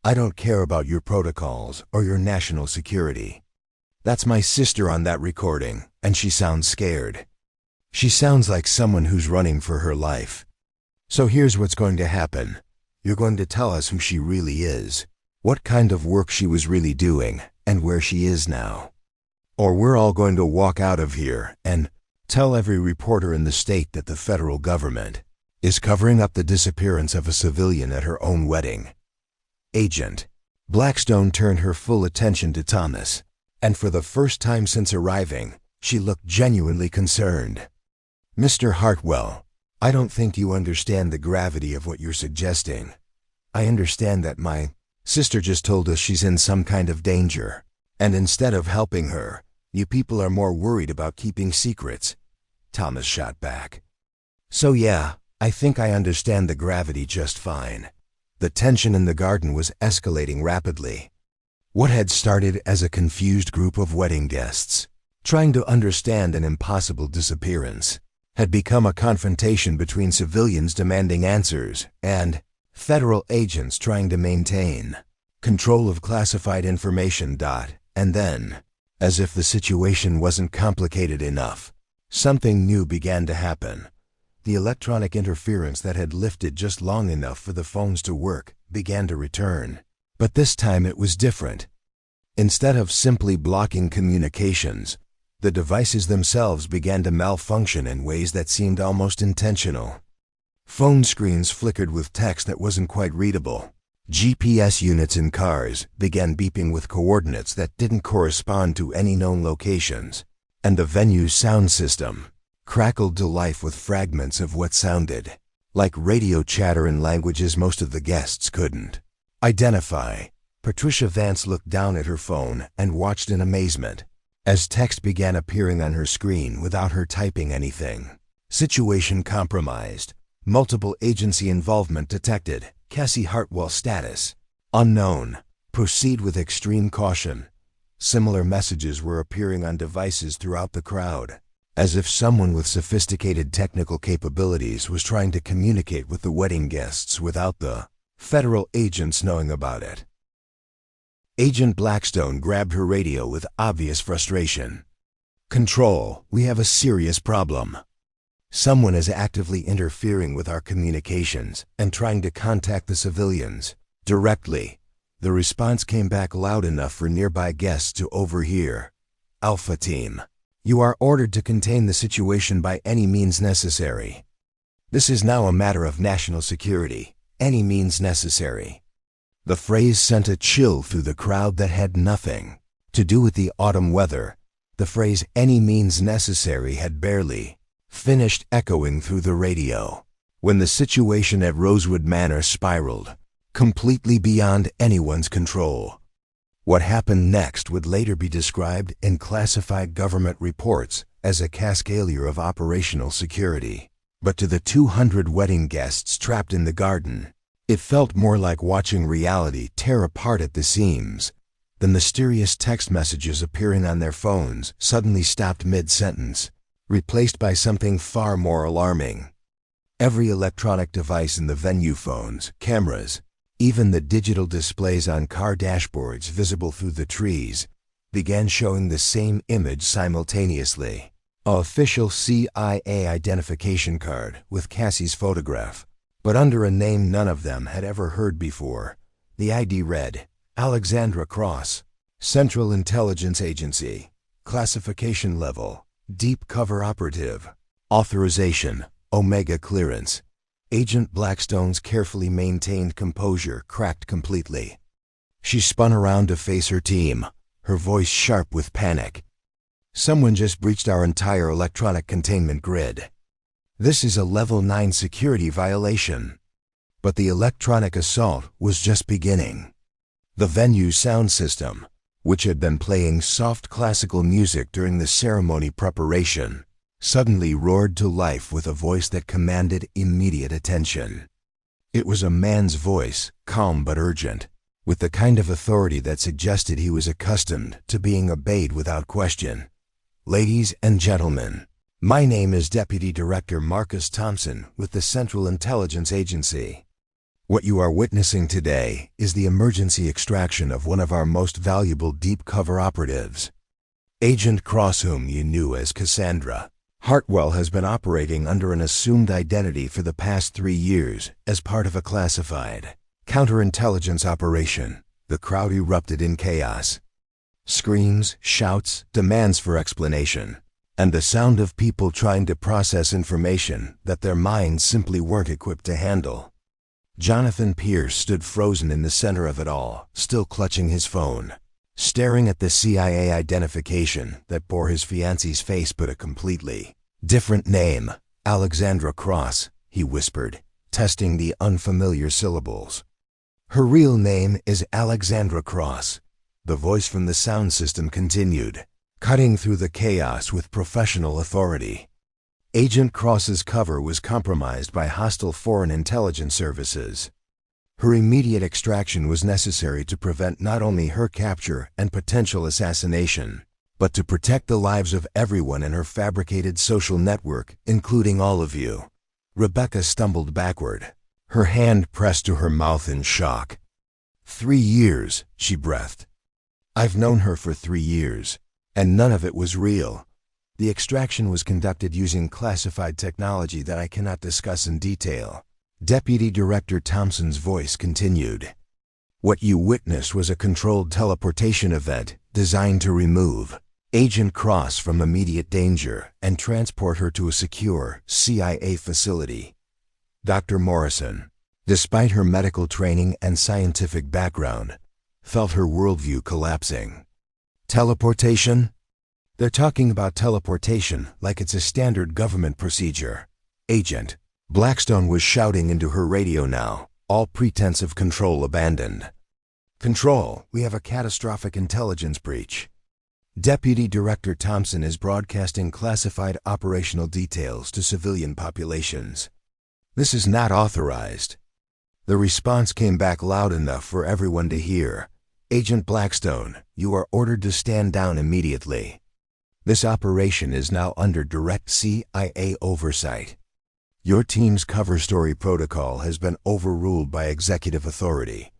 I don't care about your protocols or your national security. That's my sister on that recording, and she sounds scared. She sounds like someone who's running for her life. So here's what's going to happen. You're going to tell us who she really is, what kind of work she was really doing, and where she is now. Or we're all going to walk out of here and tell every reporter in the state that the federal government is covering up the disappearance of a civilian at her own wedding. Agent Blackstone turned her full attention to Thomas, and for the first time since arriving, she looked genuinely concerned. Mr. Hartwell, I don't think you understand the gravity of what you're suggesting. I understand that my sister just told us she's in some kind of danger, and instead of helping her, you people are more worried about keeping secrets. Thomas shot back. So yeah, I think I understand the gravity just fine. The tension in the garden was escalating rapidly. What had started as a confused group of wedding guests, trying to understand an impossible disappearance, had become a confrontation between civilians demanding answers and federal agents trying to maintain control of classified information. And then, as if the situation wasn't complicated enough, something new began to happen. The electronic interference that had lifted just long enough for the phones to work began to return. But this time it was different. Instead of simply blocking communications, the devices themselves began to malfunction in ways that seemed almost intentional. Phone screens flickered with text that wasn't quite readable. GPS units in cars began beeping with coordinates that didn't correspond to any known locations, and the venue's sound system crackled to life with fragments of what sounded like radio chatter in languages most of the guests couldn't identify. Patricia Vance looked down at her phone and watched in amazement as text began appearing on her screen without her typing anything. Situation compromised. Multiple agency involvement detected. Cassie Hartwell status unknown. Proceed with extreme caution. Similar messages were appearing on devices throughout the crowd, as if someone with sophisticated technical capabilities was trying to communicate with the wedding guests without the federal agents knowing about it. Agent Blackstone grabbed her radio with obvious frustration. "Control, we have a serious problem. Someone is actively interfering with our communications and trying to contact the civilians directly." The response came back loud enough for nearby guests to overhear. "Alpha Team, you are ordered to contain the situation by any means necessary. This is now a matter of national security. Any means necessary." The phrase sent a chill through the crowd that had nothing to do with the autumn weather. The phrase "any means necessary" had barely finished echoing through the radio when the situation at Rosewood Manor spiraled completely beyond anyone's control. What happened next would later be described in classified government reports as a cascade of operational security. But to the 200 wedding guests trapped in the garden, it felt more like watching reality tear apart at the seams. The mysterious text messages appearing on their phones suddenly stopped mid-sentence, replaced by something far more alarming. Every electronic device in the venue, phones, cameras, even the digital displays on car dashboards visible through the trees, began showing the same image simultaneously. An official CIA identification card with Cassie's photograph, but under a name none of them had ever heard before. The ID read, Alexandra Cross, Central Intelligence Agency, Classification Level, Deep Cover Operative, Authorization, Omega Clearance. Agent Blackstone's carefully maintained composure cracked completely. She spun around to face her team, her voice sharp with panic. "Someone just breached our entire electronic containment grid. This is a Level 9 security violation." But the electronic assault was just beginning. The venue's sound system, which had been playing soft classical music during the ceremony preparation, suddenly roared to life with a voice that commanded immediate attention. It was a man's voice, calm but urgent, with the kind of authority that suggested he was accustomed to being obeyed without question. "Ladies and gentlemen, my name is Deputy Director Marcus Thompson with the Central Intelligence Agency. What you are witnessing today is the emergency extraction of one of our most valuable deep cover operatives. Agent Cross, whom you knew as Cassandra Hartwell, has been operating under an assumed identity for the past 3 years as part of a classified counterintelligence operation." The crowd erupted in chaos. Screams, shouts, demands for explanation, and the sound of people trying to process information that their minds simply weren't equipped to handle. Jonathan Pierce stood frozen in the center of it all, still clutching his phone, staring at the CIA identification that bore his fiancée's face but a completely different name. "Alexandra Cross," he whispered, testing the unfamiliar syllables. "Her real name is Alexandra Cross," the voice from the sound system continued, cutting through the chaos with professional authority. Agent Cross's cover was compromised by hostile foreign intelligence services. Her immediate extraction was necessary to prevent not only her capture and potential assassination, but to protect the lives of everyone in her fabricated social network, including all of you. Rebecca stumbled backward, her hand pressed to her mouth in shock. 3 years, she breathed. "I've known her for 3 years, and none of it was real. The extraction was conducted using classified technology that I cannot discuss in detail." Deputy Director Thompson's voice continued. What you witnessed was a controlled teleportation event designed to remove Agent Cross from immediate danger and transport her to a secure CIA facility. Dr. Morrison, despite her medical training and scientific background, felt her worldview collapsing. Teleportation? They're talking about teleportation like it's a standard government procedure. Agent Blackstone was shouting into her radio now, all pretense of control abandoned. Control, we have a catastrophic intelligence breach. Deputy Director Thompson is broadcasting classified operational details to civilian populations. This is not authorized. The response came back loud enough for everyone to hear. Agent Blackstone, you are ordered to stand down immediately. This operation is now under direct CIA oversight. Your team's cover story protocol has been overruled by executive authority.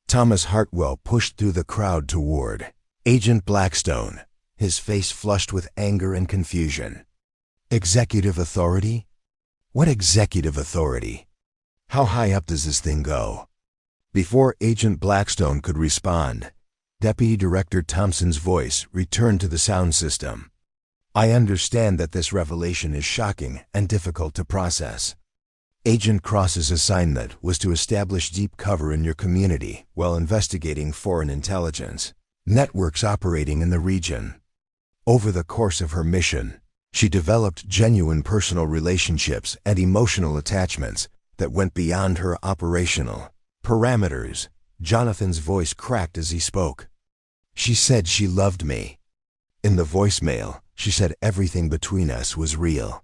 Thomas Hartwell pushed through the crowd toward Agent Blackstone, his face flushed with anger and confusion. Executive authority? What executive authority? How high up does this thing go? Before Agent Blackstone could respond, Deputy Director Thompson's voice returned to the sound system. I understand that this revelation is shocking and difficult to process. Agent Cross's assignment was to establish deep cover in your community while investigating foreign intelligence networks operating in the region. Over the course of her mission, she developed genuine personal relationships and emotional attachments that went beyond her operational parameters. Jonathan's voice cracked as he spoke. She said she loved me. In the voicemail, she said everything between us was real.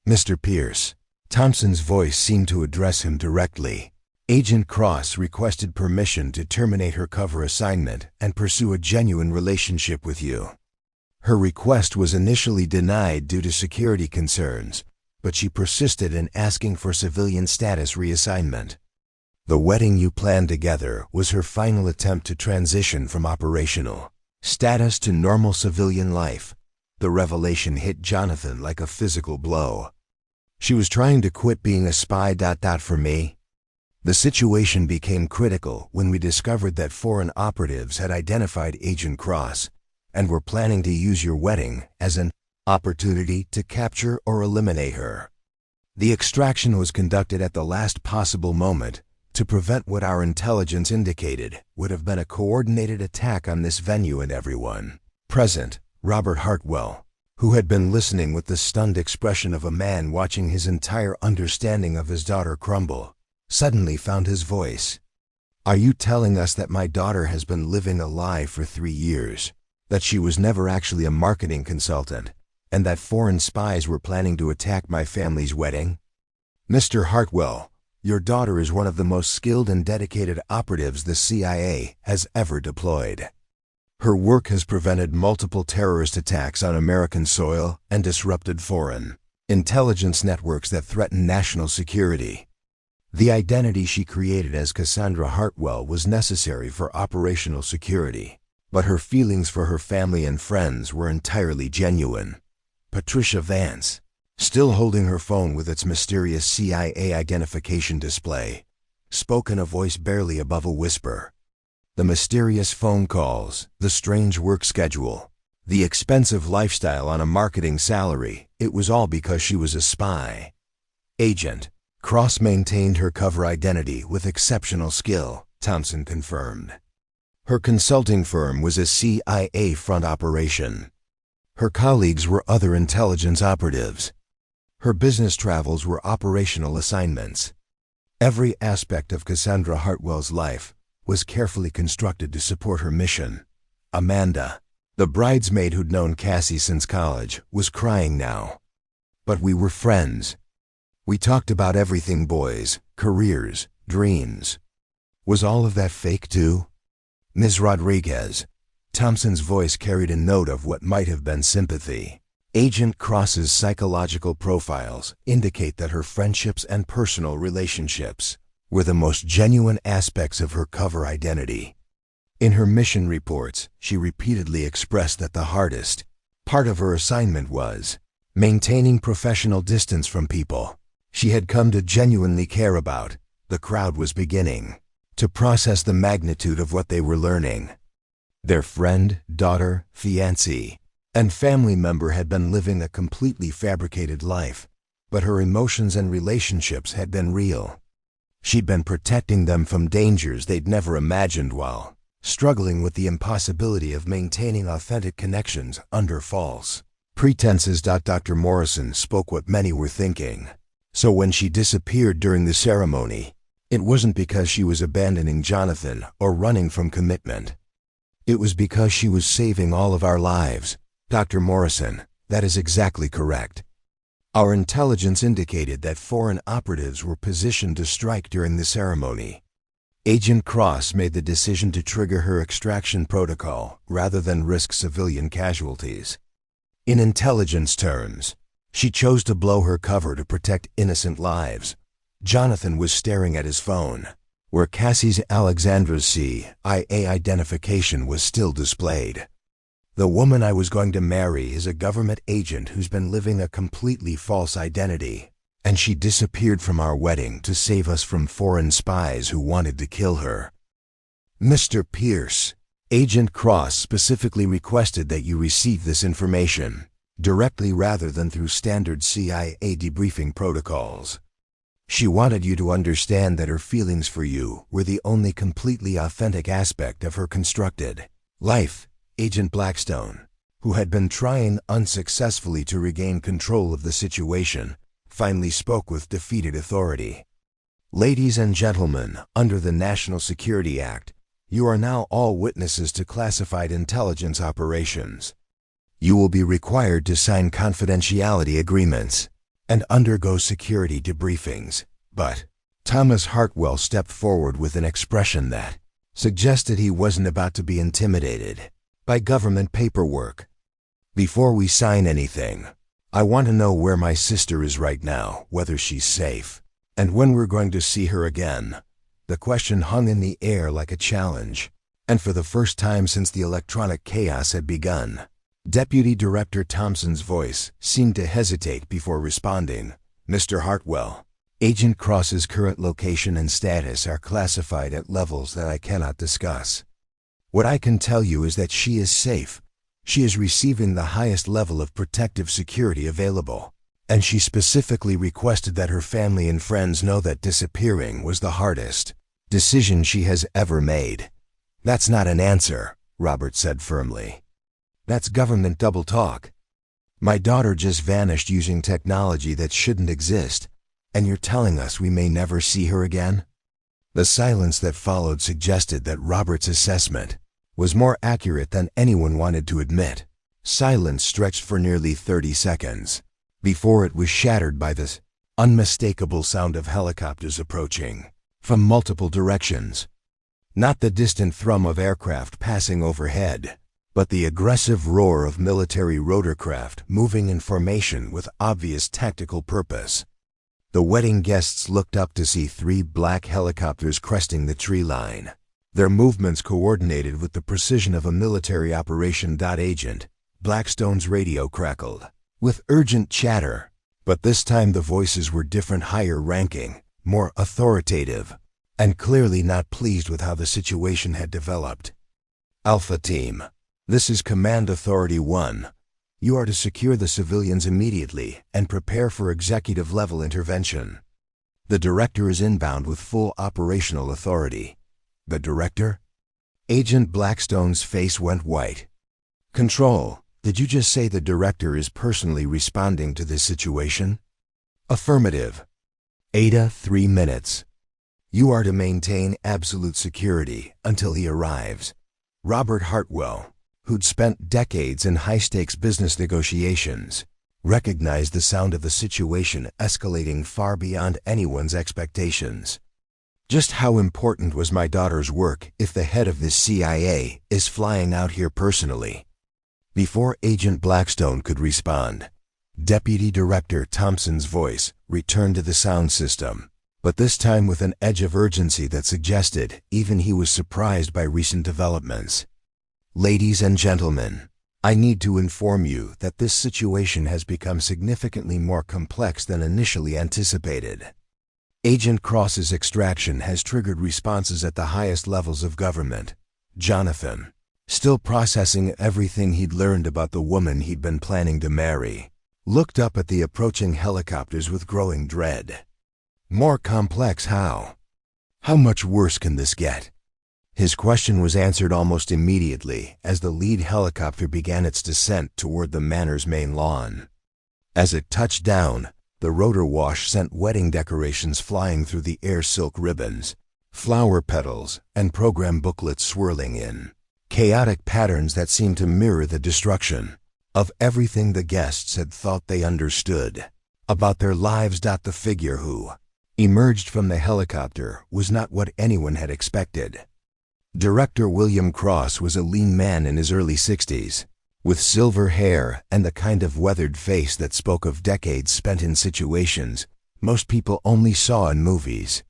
Mr. Pierce, Thompson's voice seemed to address him directly. Agent Cross requested permission to terminate her cover assignment and pursue a genuine relationship with you. Her request was initially denied due to security concerns, but she persisted in asking for civilian status reassignment. The wedding you planned together was her final attempt to transition from operational status to normal civilian life. The revelation hit Jonathan like a physical blow. She was trying to quit being a spy. For me. The situation became critical when we discovered that foreign operatives had identified Agent Cross and were planning to use your wedding as an opportunity to capture or eliminate her. The extraction was conducted at the last possible moment to prevent what our intelligence indicated would have been a coordinated attack on this venue and everyone present. Robert Hartwell, who had been listening with the stunned expression of a man watching his entire understanding of his daughter crumble, suddenly found his voice. Are you telling us that my daughter has been living a lie for 3 years? That she was never actually a marketing consultant, and that foreign spies were planning to attack my family's wedding? Mr. Hartwell, your daughter is one of the most skilled and dedicated operatives the CIA has ever deployed. Her work has prevented multiple terrorist attacks on American soil and disrupted foreign intelligence networks that threaten national security. The identity she created as Cassandra Hartwell was necessary for operational security, but her feelings for her family and friends were entirely genuine. Patricia Vance, still holding her phone with its mysterious CIA identification display, spoke in a voice barely above a whisper. The mysterious phone calls, the strange work schedule, the expensive lifestyle on a marketing salary, it was all because she was a spy. Agent Cross maintained her cover identity with exceptional skill, Thompson confirmed. Her consulting firm was a CIA front operation. Her colleagues were other intelligence operatives. Her business travels were operational assignments. Every aspect of Cassandra Hartwell's life was carefully constructed to support her mission. Amanda, the bridesmaid who'd known Cassie since college, was crying now. But we were friends. We talked about everything: boys, careers, dreams. Was all of that fake too? Ms. Rodriguez, Thompson's voice carried a note of what might have been sympathy. Agent Cross's psychological profiles indicate that her friendships and personal relationships were the most genuine aspects of her cover identity. In her mission reports, she repeatedly expressed that the hardest part of her assignment was maintaining professional distance from people she had come to genuinely care about. The crowd was beginning to process the magnitude of what they were learning. Their friend, daughter, fiancé, and family member had been living a completely fabricated life, but her emotions and relationships had been real. She'd been protecting them from dangers they'd never imagined while struggling with the impossibility of maintaining authentic connections under false pretenses. Dr. Morrison spoke what many were thinking. So when she disappeared during the ceremony, it wasn't because she was abandoning Jonathan or running from commitment. It was because she was saving all of our lives. Dr. Morrison, that is exactly correct. Our intelligence indicated that foreign operatives were positioned to strike during the ceremony. Agent Cross made the decision to trigger her extraction protocol rather than risk civilian casualties. In intelligence terms, she chose to blow her cover to protect innocent lives. Jonathan was staring at his phone, where Cassie's Alexandra's CIA identification was still displayed. The woman I was going to marry is a government agent who's been living a completely false identity, and she disappeared from our wedding to save us from foreign spies who wanted to kill her. Mr. Pierce, Agent Cross specifically requested that you receive this information directly rather than through standard CIA debriefing protocols. She wanted you to understand that her feelings for you were the only completely authentic aspect of her constructed life. Agent Blackstone, who had been trying unsuccessfully to regain control of the situation, finally spoke with defeated authority. Ladies and gentlemen, under the National Security Act, you are now all witnesses to classified intelligence operations. You will be required to sign confidentiality agreements and undergo security debriefings. But Thomas Hartwell stepped forward with an expression that suggested he wasn't about to be intimidated by government paperwork. Before we sign anything, I want to know where my sister is right now, whether she's safe, and when we're going to see her again. The question hung in the air like a challenge, and for the first time since the electronic chaos had begun, Deputy Director Thompson's voice seemed to hesitate before responding. Mr. Hartwell, Agent Cross's current location and status are classified at levels that I cannot discuss. What I can tell you is that she is safe. She is receiving the highest level of protective security available, and she specifically requested that her family and friends know that disappearing was the hardest decision she has ever made. That's not an answer, Robert said firmly. That's government double talk. My daughter just vanished using technology that shouldn't exist, and you're telling us we may never see her again? The silence that followed suggested that Robert's assessment was more accurate than anyone wanted to admit. Silence stretched for nearly 30 seconds, before it was shattered by this unmistakable sound of helicopters approaching from multiple directions. Not the distant thrum of aircraft passing overhead, but the aggressive roar of military rotorcraft moving in formation with obvious tactical purpose. The wedding guests looked up to see 3 black helicopters cresting the tree line, their movements coordinated with the precision of a military operation. Agent Blackstone's radio crackled with urgent chatter, but this time the voices were different, higher ranking, more authoritative, and clearly not pleased with how the situation had developed. Alpha Team, this is Command Authority 1. You are to secure the civilians immediately and prepare for executive-level intervention. The Director is inbound with full operational authority. The Director? Agent Blackstone's face went white. Control, did you just say the Director is personally responding to this situation? Affirmative. Ada, 3 minutes. You are to maintain absolute security until he arrives. Robert Hartwell, who'd spent decades in high-stakes business negotiations, recognized the sound of the situation escalating far beyond anyone's expectations. Just how important was my daughter's work if the head of the CIA is flying out here personally? Before Agent Blackstone could respond, Deputy Director Thompson's voice returned to the sound system, but this time with an edge of urgency that suggested even he was surprised by recent developments. Ladies and gentlemen, I need to inform you that this situation has become significantly more complex than initially anticipated. Agent Cross's extraction has triggered responses at the highest levels of government. Jonathan, still processing everything he'd learned about the woman he'd been planning to marry, looked up at the approaching helicopters with growing dread. More complex how? How much worse can this get? His question was answered almost immediately as the lead helicopter began its descent toward the manor's main lawn. As it touched down, the rotor wash sent wedding decorations flying through the air, silk ribbons, flower petals, and program booklets swirling in. Chaotic patterns that seemed to mirror the destruction of everything the guests had thought they understood about their lives. The figure who emerged from the helicopter was not what anyone had expected. Director William Cross was a lean man in his early 60s, with silver hair and the kind of weathered face that spoke of decades spent in situations most people only saw in movies.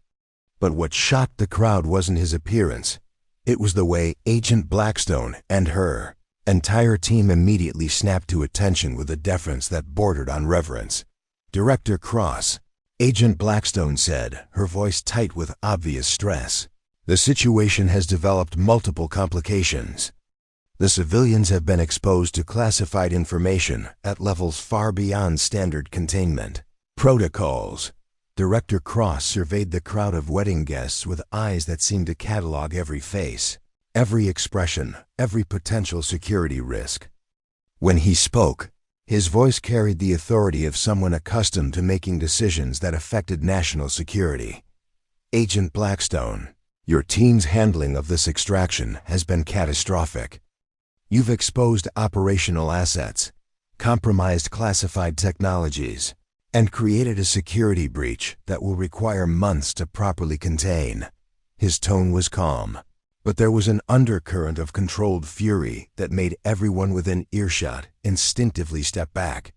But what shocked the crowd wasn't his appearance. It was the way Agent Blackstone and her entire team immediately snapped to attention with a deference that bordered on reverence. "Director Cross," Agent Blackstone said, her voice tight with obvious stress, "the situation has developed multiple complications. The civilians have been exposed to classified information at levels far beyond standard containment protocols." Director Cross surveyed the crowd of wedding guests with eyes that seemed to catalog every face, every expression, every potential security risk. When he spoke, his voice carried the authority of someone accustomed to making decisions that affected national security. "Agent Blackstone, your team's handling of this extraction has been catastrophic. You've exposed operational assets, compromised classified technologies, and created a security breach that will require months to properly contain." His tone was calm, but there was an undercurrent of controlled fury that made everyone within earshot instinctively step back.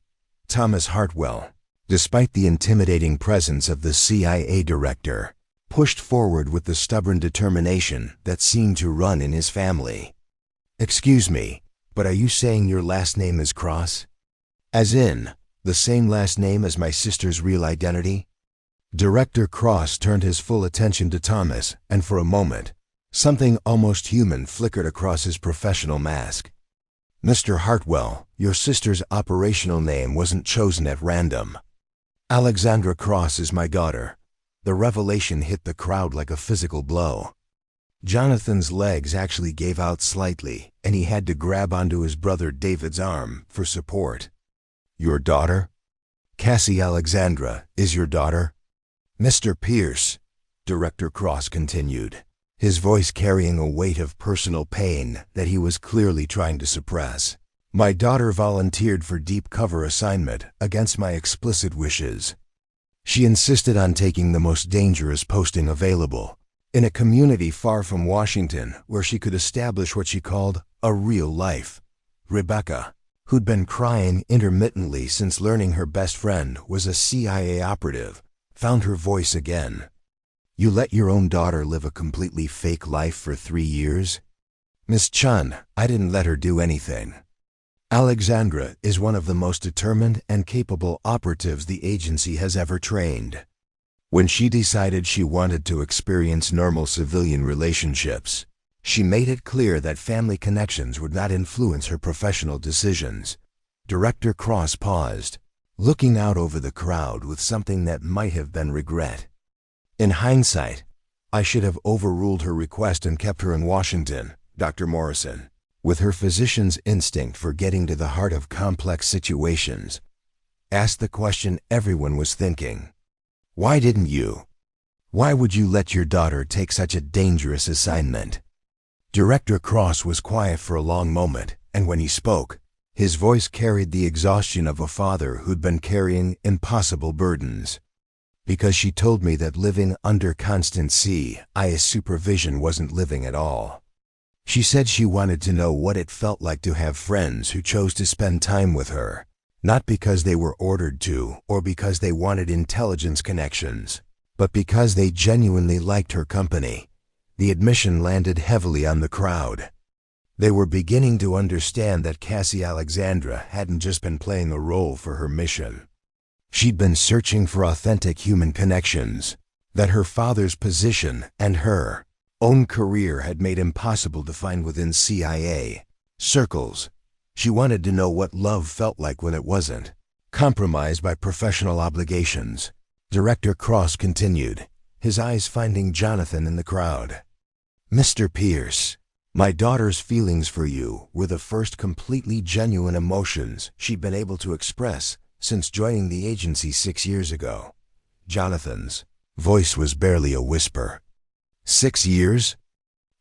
Thomas Hartwell, despite the intimidating presence of the CIA director, pushed forward with the stubborn determination that seemed to run in his family. "Excuse me, but are you saying your last name is Cross? As in, the same last name as my sister's real identity?" Director Cross turned his full attention to Thomas, and for a moment, something almost human flickered across his professional mask. "Mr. Hartwell, your sister's operational name wasn't chosen at random. Alexandra Cross is my daughter." The revelation hit the crowd like a physical blow. Jonathan's legs actually gave out slightly, and he had to grab onto his brother David's arm for support. "Your daughter? Cassie Alexandra is your daughter?" "Mr. Pierce," Director Cross continued, his voice carrying a weight of personal pain that he was clearly trying to suppress, "my daughter volunteered for deep cover assignment against my explicit wishes. She insisted on taking the most dangerous posting available, in a community far from Washington where she could establish what she called a real life. Rebecca, who'd been crying intermittently since learning her best friend was a CIA operative, found her voice again. "You let your own daughter live a completely fake life for 3 years?" "Miss Chun, I didn't let her do anything. Alexandra is one of the most determined and capable operatives the agency has ever trained. When she decided she wanted to experience normal civilian relationships, she made it clear that family connections would not influence her professional decisions." Director Cross paused, looking out over the crowd with something that might have been regret. "In hindsight, I should have overruled her request and kept her in Washington, Dr. Morrison." With her physician's instinct for getting to the heart of complex situations, asked the question everyone was thinking. "Why didn't you? Why would you let your daughter take such a dangerous assignment?" Director Cross was quiet for a long moment, and when he spoke, his voice carried the exhaustion of a father who'd been carrying impossible burdens. "Because she told me that living under constant CIA supervision wasn't living at all. She said she wanted to know what it felt like to have friends who chose to spend time with her, not because they were ordered to or because they wanted intelligence connections, but because they genuinely liked her company." The admission landed heavily on the crowd. They were beginning to understand that Cassie Alexandra hadn't just been playing a role for her mission. She'd been searching for authentic human connections, that her father's position and her own career had made impossible to find within CIA circles. She wanted to know what love felt like when it wasn't compromised by professional obligations. Director Cross continued, his eyes finding Jonathan in the crowd. Mr. Pierce, my daughter's feelings for you were the first completely genuine emotions she'd been able to express since joining the agency 6 years ago. Jonathan's voice was barely a whisper. 6 years?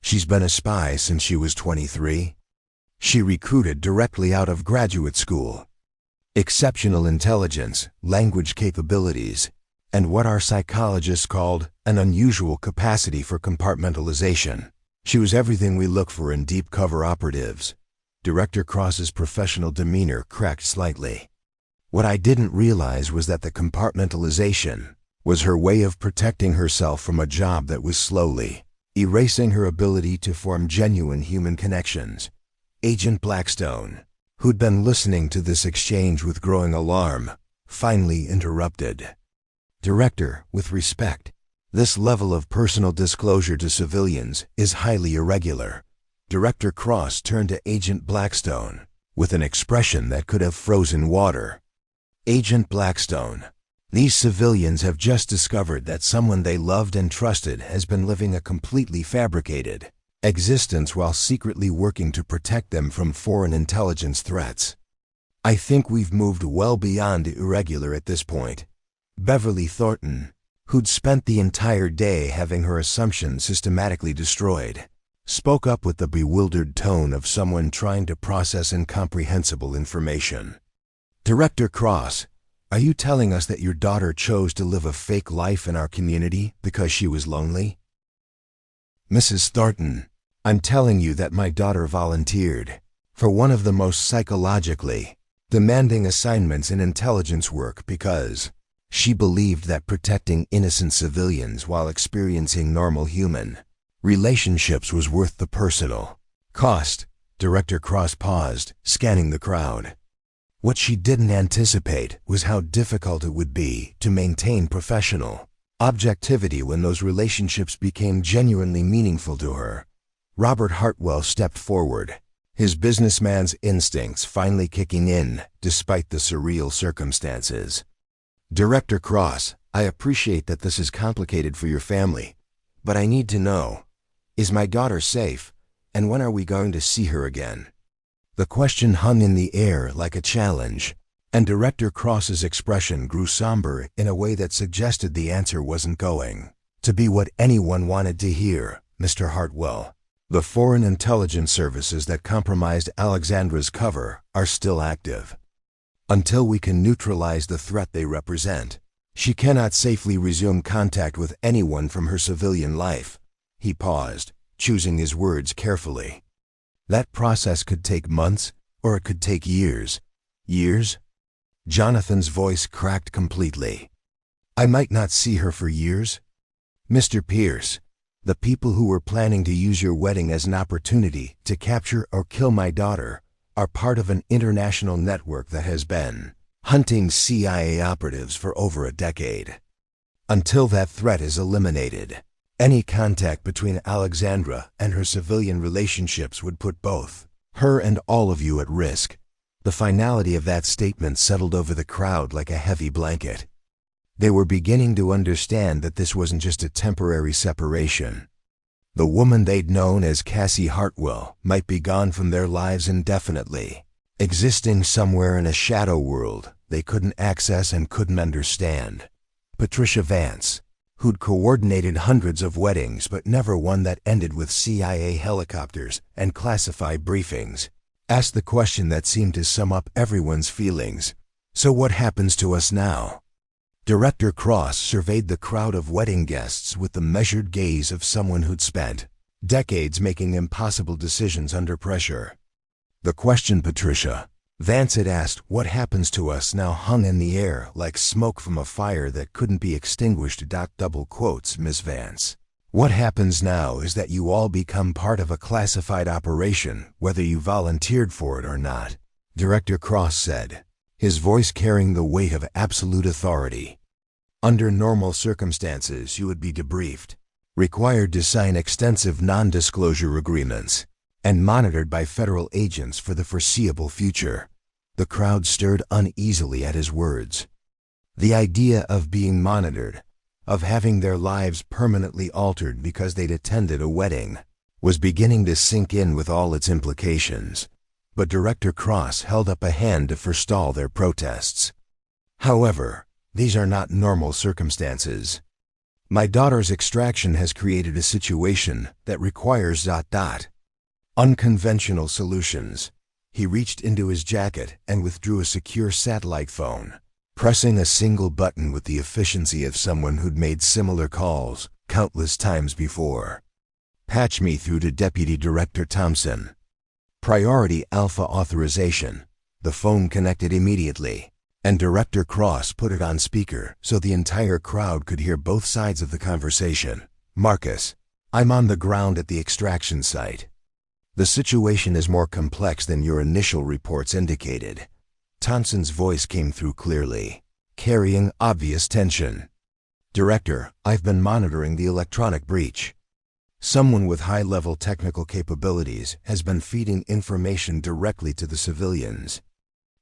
She's been a spy since she was 23. She recruited directly out of graduate school. Exceptional intelligence, language capabilities, and what our psychologists called an unusual capacity for compartmentalization. She was everything we look for in deep cover operatives. Director Cross's professional demeanor cracked slightly. What I didn't realize was that the compartmentalization was her way of protecting herself from a job that was slowly erasing her ability to form genuine human connections. Agent Blackstone, who'd been listening to this exchange with growing alarm, finally interrupted. Director, with respect, this level of personal disclosure to civilians is highly irregular. Director Cross turned to Agent Blackstone with an expression that could have frozen water. Agent Blackstone, these civilians have just discovered that someone they loved and trusted has been living a completely fabricated existence while secretly working to protect them from foreign intelligence threats. I think we've moved well beyond irregular at this point. Beverly Thornton, who'd spent the entire day having her assumptions systematically destroyed, spoke up with the bewildered tone of someone trying to process incomprehensible information. Director Cross, are you telling us that your daughter chose to live a fake life in our community because she was lonely? Mrs. Thornton, I'm telling you that my daughter volunteered for one of the most psychologically demanding assignments in intelligence work because she believed that protecting innocent civilians while experiencing normal human relationships was worth the personal cost. Director Cross paused, scanning the crowd. What she didn't anticipate was how difficult it would be to maintain professional objectivity when those relationships became genuinely meaningful to her. Robert Hartwell stepped forward, his businessman's instincts finally kicking in despite the surreal circumstances. Director Cross, I appreciate that this is complicated for your family, but I need to know, is my daughter safe, and when are we going to see her again? The question hung in the air like a challenge, and Director Cross's expression grew somber in a way that suggested the answer wasn't going to be what anyone wanted to hear. Mr. Hartwell, the foreign intelligence services that compromised Alexandra's cover are still active. Until we can neutralize the threat they represent, she cannot safely resume contact with anyone from her civilian life. He paused, choosing his words carefully. That process could take months, or it could take years. Years? Jonathan's voice cracked completely. I might not see her for years? Mr. Pierce, the people who were planning to use your wedding as an opportunity to capture or kill my daughter are part of an international network that has been hunting CIA operatives for over a decade. Until that threat is eliminated, any contact between Alexandra and her civilian relationships would put both her and all of you at risk. The finality of that statement settled over the crowd like a heavy blanket. They were beginning to understand that this wasn't just a temporary separation. The woman they'd known as Cassie Hartwell might be gone from their lives indefinitely, existing somewhere in a shadow world they couldn't access and couldn't understand. Patricia Vance, who'd coordinated hundreds of weddings but never one that ended with CIA helicopters and classified briefings, asked the question that seemed to sum up everyone's feelings. So what happens to us now? Director Cross surveyed the crowd of wedding guests with the measured gaze of someone who'd spent decades making impossible decisions under pressure. The question Patricia Vance had asked, what happens to us now, hung in the air like smoke from a fire that couldn't be extinguished. Double quotes, Miss Vance. What happens now is that you all become part of a classified operation, whether you volunteered for it or not, Director Cross said, his voice carrying the weight of absolute authority. Under normal circumstances, you would be debriefed, required to sign extensive non-disclosure agreements, and monitored by federal agents for the foreseeable future. The crowd stirred uneasily at his words. The idea of being monitored, of having their lives permanently altered because they'd attended a wedding, was beginning to sink in with all its implications. But Director Cross held up a hand to forestall their protests. However, these are not normal circumstances. My daughter's extraction has created a situation that requires ... unconventional solutions. He reached into his jacket and withdrew a secure satellite phone, pressing a single button with the efficiency of someone who'd made similar calls countless times before. Patch me through to Deputy Director Thompson. Priority Alpha authorization. The phone connected immediately, and Director Cross put it on speaker so the entire crowd could hear both sides of the conversation. Marcus, I'm on the ground at the extraction site. The situation is more complex than your initial reports indicated. Thompson's voice came through clearly, carrying obvious tension. Director, I've been monitoring the electronic breach. Someone with high-level technical capabilities has been feeding information directly to the civilians.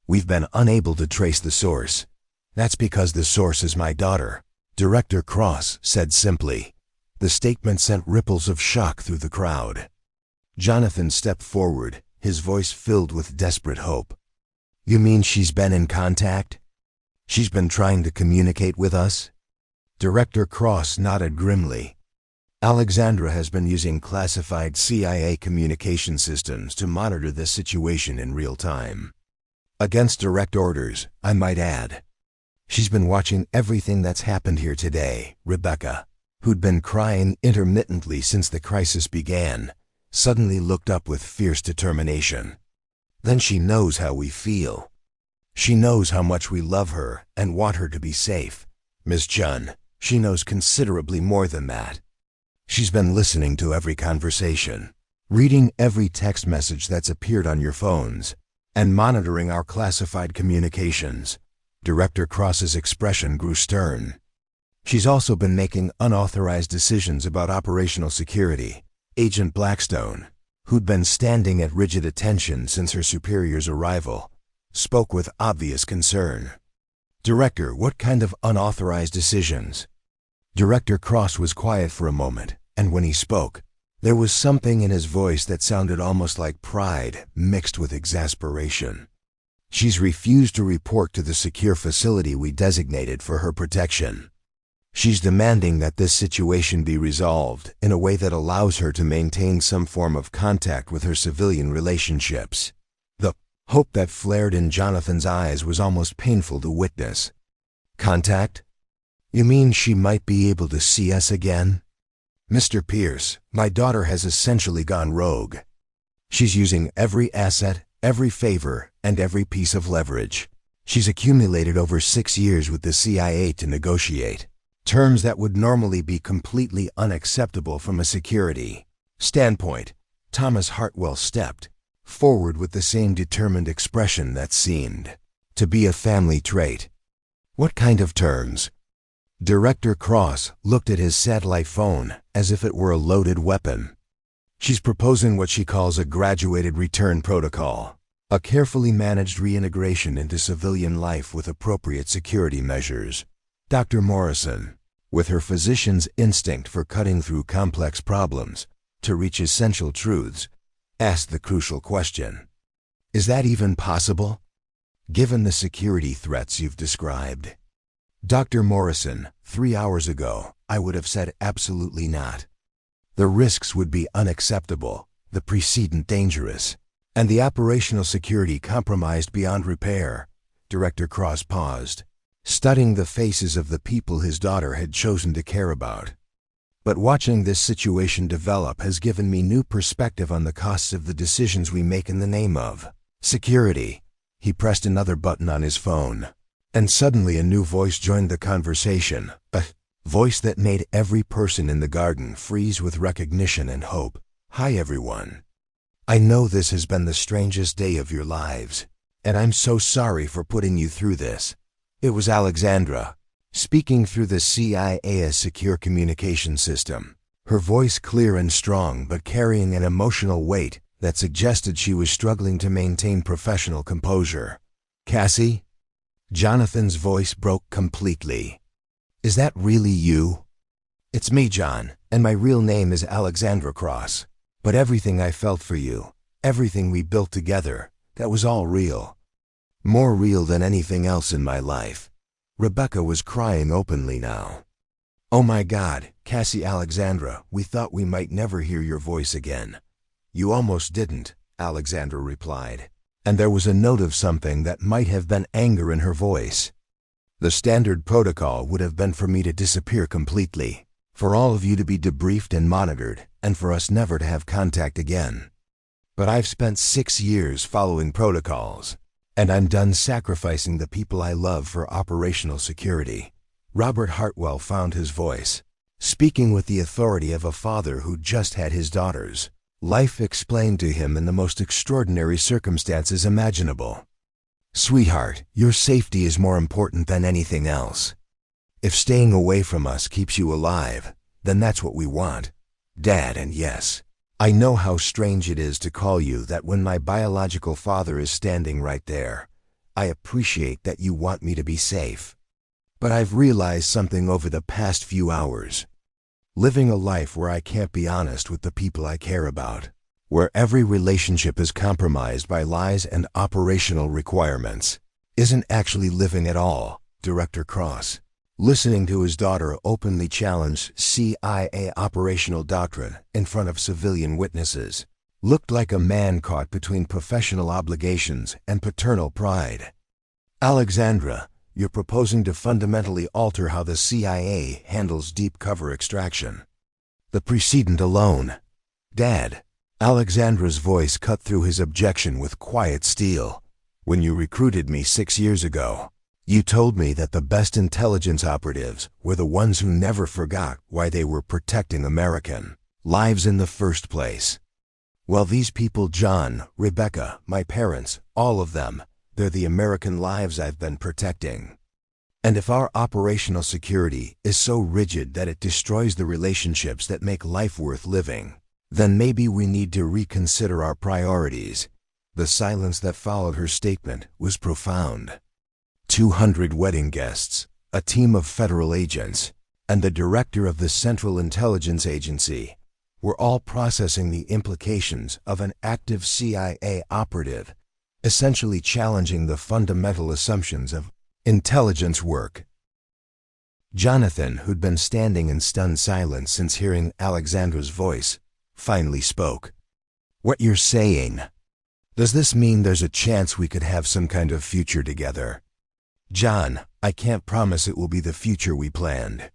We've been unable to trace the source. That's because the source is my daughter, Director Cross said simply. The statement sent ripples of shock through the crowd. Jonathan stepped forward, his voice filled with desperate hope. You mean she's been in contact? She's been trying to communicate with us? Director Cross nodded grimly. Alexandra has been using classified CIA communication systems to monitor this situation in real time. Against direct orders, I might add. She's been watching everything that's happened here today. Rebecca, who'd been crying intermittently since the crisis began, suddenly looked up with fierce determination. Then she knows how we feel. She knows how much we love her and want her to be safe. Miss Chun, she knows considerably more than that. She's been listening to every conversation, reading every text message that's appeared on your phones, and monitoring our classified communications. Director Cross's expression grew stern. She's also been making unauthorized decisions about operational security. Agent Blackstone, who'd been standing at rigid attention since her superior's arrival, spoke with obvious concern. Director, what kind of unauthorized decisions? Director Cross was quiet for a moment, and when he spoke, there was something in his voice that sounded almost like pride mixed with exasperation. She's refused to report to the secure facility we designated for her protection. She's demanding that this situation be resolved in a way that allows her to maintain some form of contact with her civilian relationships. The hope that flared in Jonathan's eyes was almost painful to witness. Contact? You mean she might be able to see us again? Mr. Pierce, my daughter has essentially gone rogue. She's using every asset, every favor, and every piece of leverage. She's accumulated over 6 years with the CIA to negotiate terms that would normally be completely unacceptable from a security standpoint. Thomas Hartwell stepped forward with the same determined expression that seemed to be a family trait. What kind of terms? Director Cross looked at his satellite phone as if it were a loaded weapon. She's proposing what she calls a graduated return protocol, a carefully managed reintegration into civilian life with appropriate security measures. Dr. Morrison, with her physician's instinct for cutting through complex problems to reach essential truths, asked the crucial question. Is that even possible, given the security threats you've described? Dr. Morrison, 3 hours ago, I would have said absolutely not. The risks would be unacceptable, the precedent dangerous, and the operational security compromised beyond repair. Director Cross paused, studying the faces of the people his daughter had chosen to care about. But watching this situation develop has given me new perspective on the costs of the decisions we make in the name of security. He pressed another button on his phone, and suddenly a new voice joined the conversation, a voice that made every person in the garden freeze with recognition and hope. Hi everyone. I know this has been the strangest day of your lives, and I'm so sorry for putting you through this. It was Alexandra. speaking through the CIA's secure communication system, her voice clear and strong but carrying an emotional weight that suggested she was struggling to maintain professional composure. "Cassie?" Jonathan's voice broke completely. "Is that really you?" "It's me, John, and my real name is Alexandra Cross. But everything I felt for you, everything we built together, that was all real. More real than anything else in my life." Rebecca was crying openly now. "Oh my God, Cassie Alexandra, we thought we might never hear your voice again." "You almost didn't," Alexandra replied, and there was a note of something that might have been anger in her voice. "The standard protocol would have been for me to disappear completely, for all of you to be debriefed and monitored, and for us never to have contact again. But I've spent 6 years following protocols, and I'm done sacrificing the people I love for operational security." Robert Hartwell found his voice, speaking with the authority of a father who just had his daughters. Life explained to him in the most extraordinary circumstances imaginable. "Sweetheart, your safety is more important than anything else. If staying away from us keeps you alive, then that's what we want, Dad, and yes, I know how strange it is to call you that when my biological father is standing right there. I appreciate that you want me to be safe. But I've realized something over the past few hours. Living a life where I can't be honest with the people I care about, where every relationship is compromised by lies and operational requirements, isn't actually living at all." Director Cross, listening to his daughter openly challenge CIA operational doctrine in front of civilian witnesses, looked like a man caught between professional obligations and paternal pride. "Alexandra, you're proposing to fundamentally alter how the CIA handles deep cover extraction. The precedent alone—" "Dad," Alexandra's voice cut through his objection with quiet steel. "When you recruited me 6 years ago, you told me that the best intelligence operatives were the ones who never forgot why they were protecting American lives in the first place. Well, these people, John, Rebecca, my parents, all of them, they're the American lives I've been protecting. And if our operational security is so rigid that it destroys the relationships that make life worth living, then maybe we need to reconsider our priorities." The silence that followed her statement was profound. 200 wedding guests, a team of federal agents, and the director of the Central Intelligence Agency were all processing the implications of an active CIA operative, essentially challenging the fundamental assumptions of intelligence work. Jonathan, who'd been standing in stunned silence since hearing Alexandra's voice, finally spoke. "What you're saying, does this mean there's a chance we could have some kind of future together?" "John, I can't promise it will be the future we planned.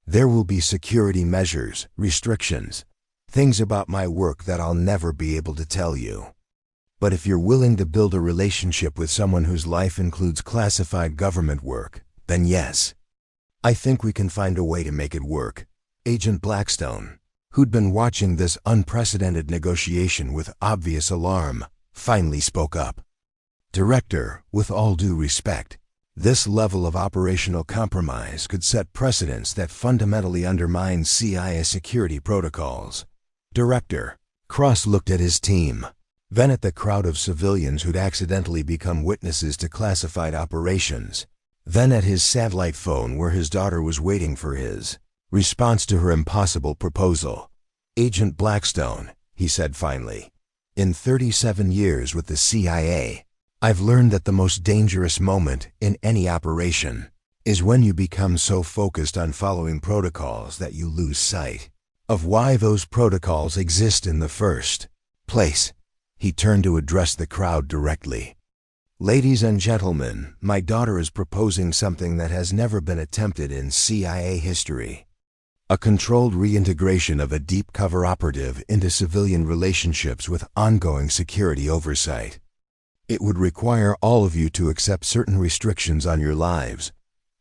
There will be security measures, restrictions, things about my work that I'll never be able to tell you. But if you're willing to build a relationship with someone whose life includes classified government work, then yes, I think we can find a way to make it work." Agent Blackstone, who'd been watching this unprecedented negotiation with obvious alarm, finally spoke up. "Director, with all due respect, this level of operational compromise could set precedents that fundamentally undermine CIA security protocols." Director Cross looked at his team, then at the crowd of civilians who'd accidentally become witnesses to classified operations, then at his satellite phone where his daughter was waiting for his response to her impossible proposal. "Agent Blackstone," he said finally, "in 37 years with the CIA, I've learned that the most dangerous moment in any operation is when you become so focused on following protocols that you lose sight of why those protocols exist in the first place." He turned to address the crowd directly. "Ladies and gentlemen, my daughter is proposing something that has never been attempted in CIA history. A controlled reintegration of a deep cover operative into civilian relationships with ongoing security oversight. It would require all of you to accept certain restrictions on your lives,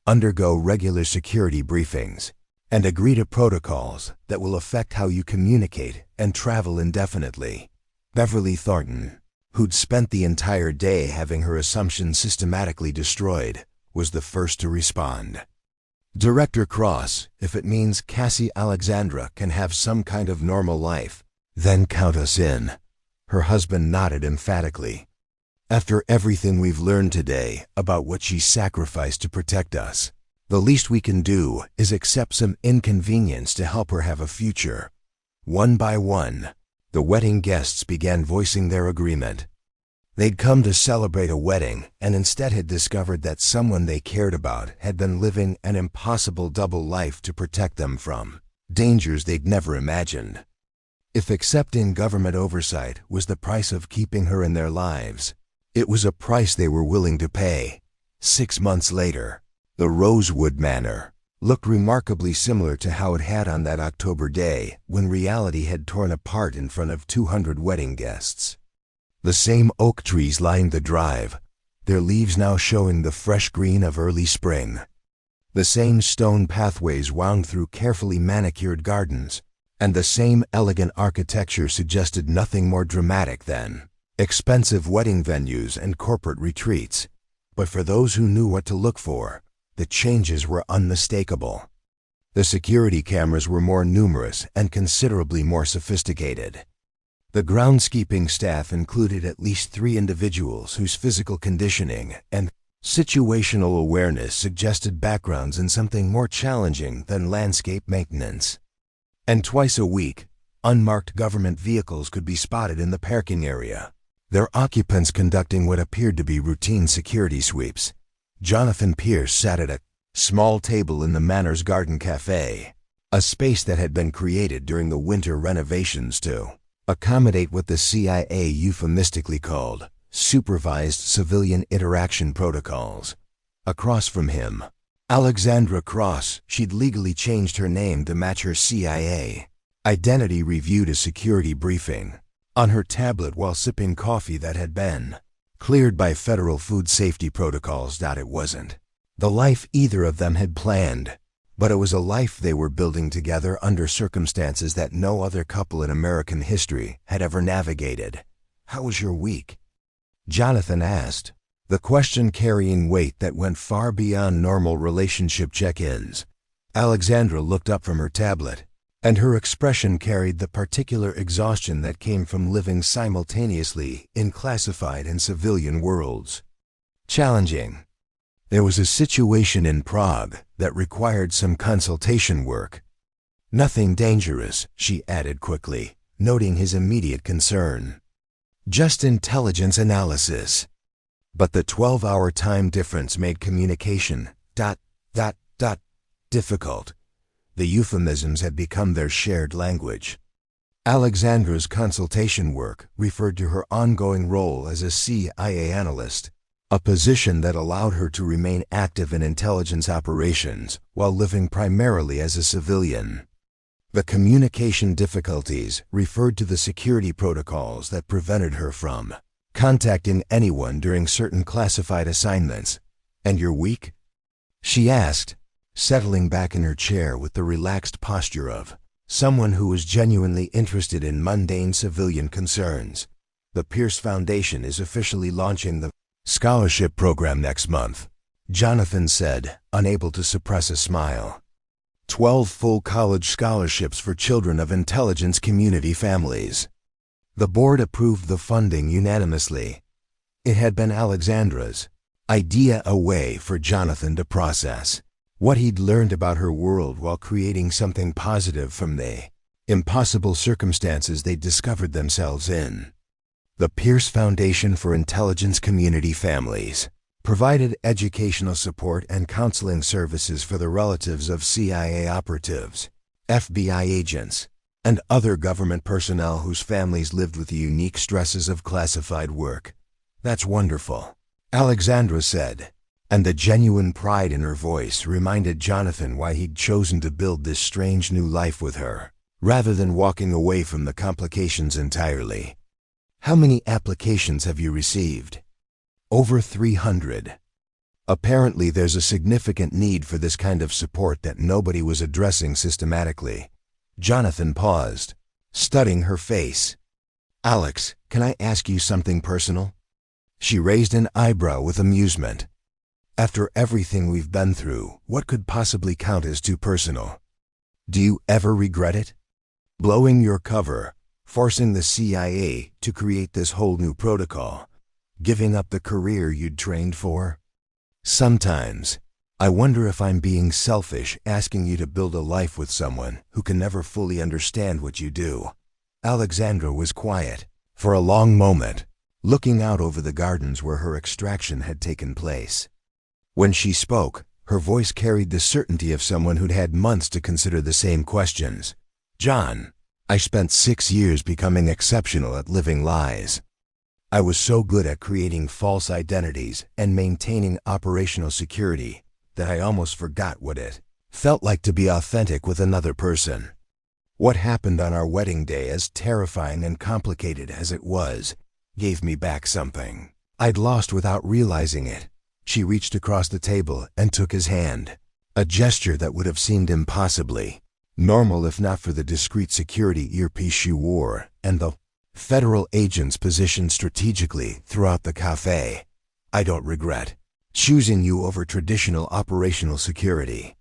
undergo regular security briefings, and agree to protocols that will affect how you communicate and travel indefinitely." Beverly Thornton, who'd spent the entire day having her assumptions systematically destroyed, was the first to respond. Director Cross, if it means Cassie Alexandra can have some kind of normal life, then count us in. Her husband nodded emphatically. After everything we've learned today about what she sacrificed to protect us, the least we can do is accept some inconvenience to help her have a future. One by one, the wedding guests began voicing their agreement. They'd come to celebrate a wedding and instead had discovered that someone they cared about had been living an impossible double life to protect them from dangers they'd never imagined. If accepting government oversight was the price of keeping her in their lives, it was a price they were willing to pay. 6 months later, the Rosewood Manor looked remarkably similar to how it had on that October day when reality had torn apart in front of 200 wedding guests. The same oak trees lined the drive, their leaves now showing the fresh green of early spring. The same stone pathways wound through carefully manicured gardens, and the same elegant architecture suggested nothing more dramatic than expensive wedding venues and corporate retreats. But for those who knew what to look for, the changes were unmistakable. The security cameras were more numerous and considerably more sophisticated. The groundskeeping staff included at least 3 individuals whose physical conditioning and situational awareness suggested backgrounds in something more challenging than landscape maintenance. And twice a week, unmarked government vehicles could be spotted in the parking area, their occupants conducting what appeared to be routine security sweeps. Jonathan Pierce sat at a small table in the Manor's Garden Cafe, a space that had been created during the winter renovations to accommodate what the CIA euphemistically called supervised civilian interaction protocols. Across from him, Alexandra Cross. She'd legally changed her name to match her CIA identity, reviewed a security briefing on her tablet while sipping coffee that had been cleared by federal food safety protocols. It wasn't the life either of them had planned, but it was a life they were building together under circumstances that no other couple in American history had ever navigated. "How was your week?" Jonathan asked, the question carrying weight that went far beyond normal relationship check-ins. Alexandra looked up from her tablet, and her expression carried the particular exhaustion that came from living simultaneously in classified and civilian worlds. Challenging. There was a situation in Prague that required some consultation work. Nothing dangerous, she added quickly, noting his immediate concern. Just intelligence analysis. But the 12-hour time difference made communication difficult. The euphemisms had become their shared language. Alexandra's consultation work referred to her ongoing role as a CIA analyst, a position that allowed her to remain active in intelligence operations while living primarily as a civilian. The communication difficulties referred to the security protocols that prevented her from contacting anyone during certain classified assignments. "And your week?" she asked, settling back in her chair with the relaxed posture of someone who was genuinely interested in mundane civilian concerns. "The Pierce Foundation is officially launching the scholarship program next month," Jonathan said, unable to suppress a smile. 12 full college scholarships for children of intelligence community families. The board approved the funding unanimously. It had been Alexandra's idea, a way for Jonathan to process what he'd learned about her world while creating something positive from the impossible circumstances they'd discovered themselves in. The Pierce Foundation for Intelligence Community Families provided educational support and counseling services for the relatives of CIA operatives, FBI agents, and other government personnel whose families lived with the unique stresses of classified work. "That's wonderful," Alexandra said, and the genuine pride in her voice reminded Jonathan why he'd chosen to build this strange new life with her, rather than walking away from the complications entirely. "How many applications have you received?" "Over 300. Apparently there's a significant need for this kind of support that nobody was addressing systematically." Jonathan paused, studying her face. "Alex, can I ask you something personal?" She raised an eyebrow with amusement. After everything we've been through, what could possibly count as too personal? Do you ever regret it? Blowing your cover, forcing the CIA to create this whole new protocol, giving up the career you'd trained for? Sometimes, I wonder if I'm being selfish asking you to build a life with someone who can never fully understand what you do. Alexandra was quiet for a long moment, looking out over the gardens where her extraction had taken place. When she spoke, her voice carried the certainty of someone who'd had months to consider the same questions. John, I spent 6 years becoming exceptional at living lies. I was so good at creating false identities and maintaining operational security that I almost forgot what it felt like to be authentic with another person. What happened on our wedding day, as terrifying and complicated as it was, gave me back something I'd lost without realizing it. She reached across the table and took his hand, a gesture that would have seemed impossibly normal if not for the discreet security earpiece she wore and the federal agents positioned strategically throughout the cafe. I don't regret choosing you over traditional operational security.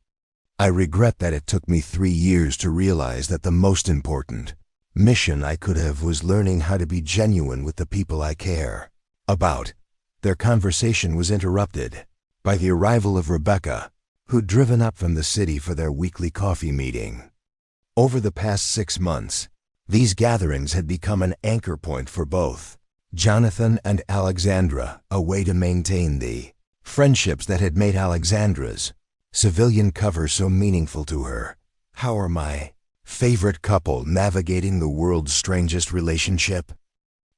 I regret that it took me 3 years to realize that the most important mission I could have was learning how to be genuine with the people I care about. Their conversation was interrupted by the arrival of Rebecca, who'd driven up from the city for their weekly coffee meeting. Over the past 6 months, these gatherings had become an anchor point for both Jonathan and Alexandra, a way to maintain the friendships that had made Alexandra's civilian cover so meaningful to her. How are my favorite couple navigating the world's strangest relationship?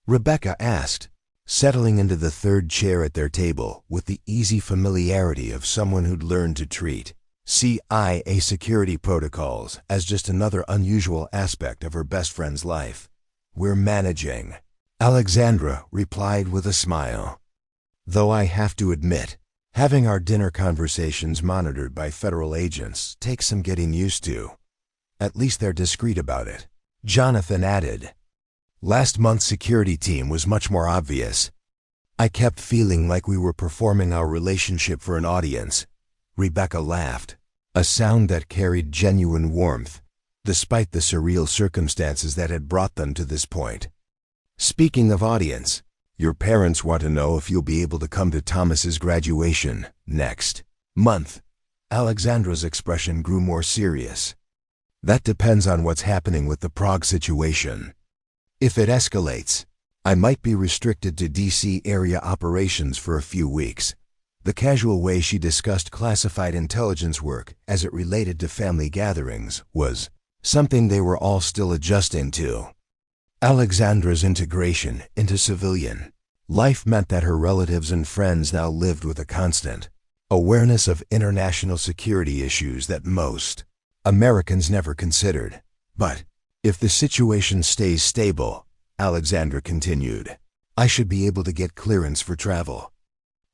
Rebecca asked, settling into the third chair at their table with the easy familiarity of someone who'd learned to treat CIA security protocols as just another unusual aspect of her best friend's life. We're managing, Alexandra replied with a smile. Though I have to admit, having our dinner conversations monitored by federal agents takes some getting used to. At least they're discreet about it, Jonathan added. Last month's security team was much more obvious. I kept feeling like we were performing our relationship for an audience. Rebecca laughed, a sound that carried genuine warmth, despite the surreal circumstances that had brought them to this point. Speaking of audience, your parents want to know if you'll be able to come to Thomas's graduation next month. Alexandra's expression grew more serious. That depends on what's happening with the Prague situation. If it escalates, I might be restricted to DC area operations for a few weeks. The casual way she discussed classified intelligence work as it related to family gatherings was something they were all still adjusting to. Alexandra's integration into civilian life meant that her relatives and friends now lived with a constant awareness of international security issues that most Americans never considered. But if the situation stays stable, Alexandra continued, I should be able to get clearance for travel.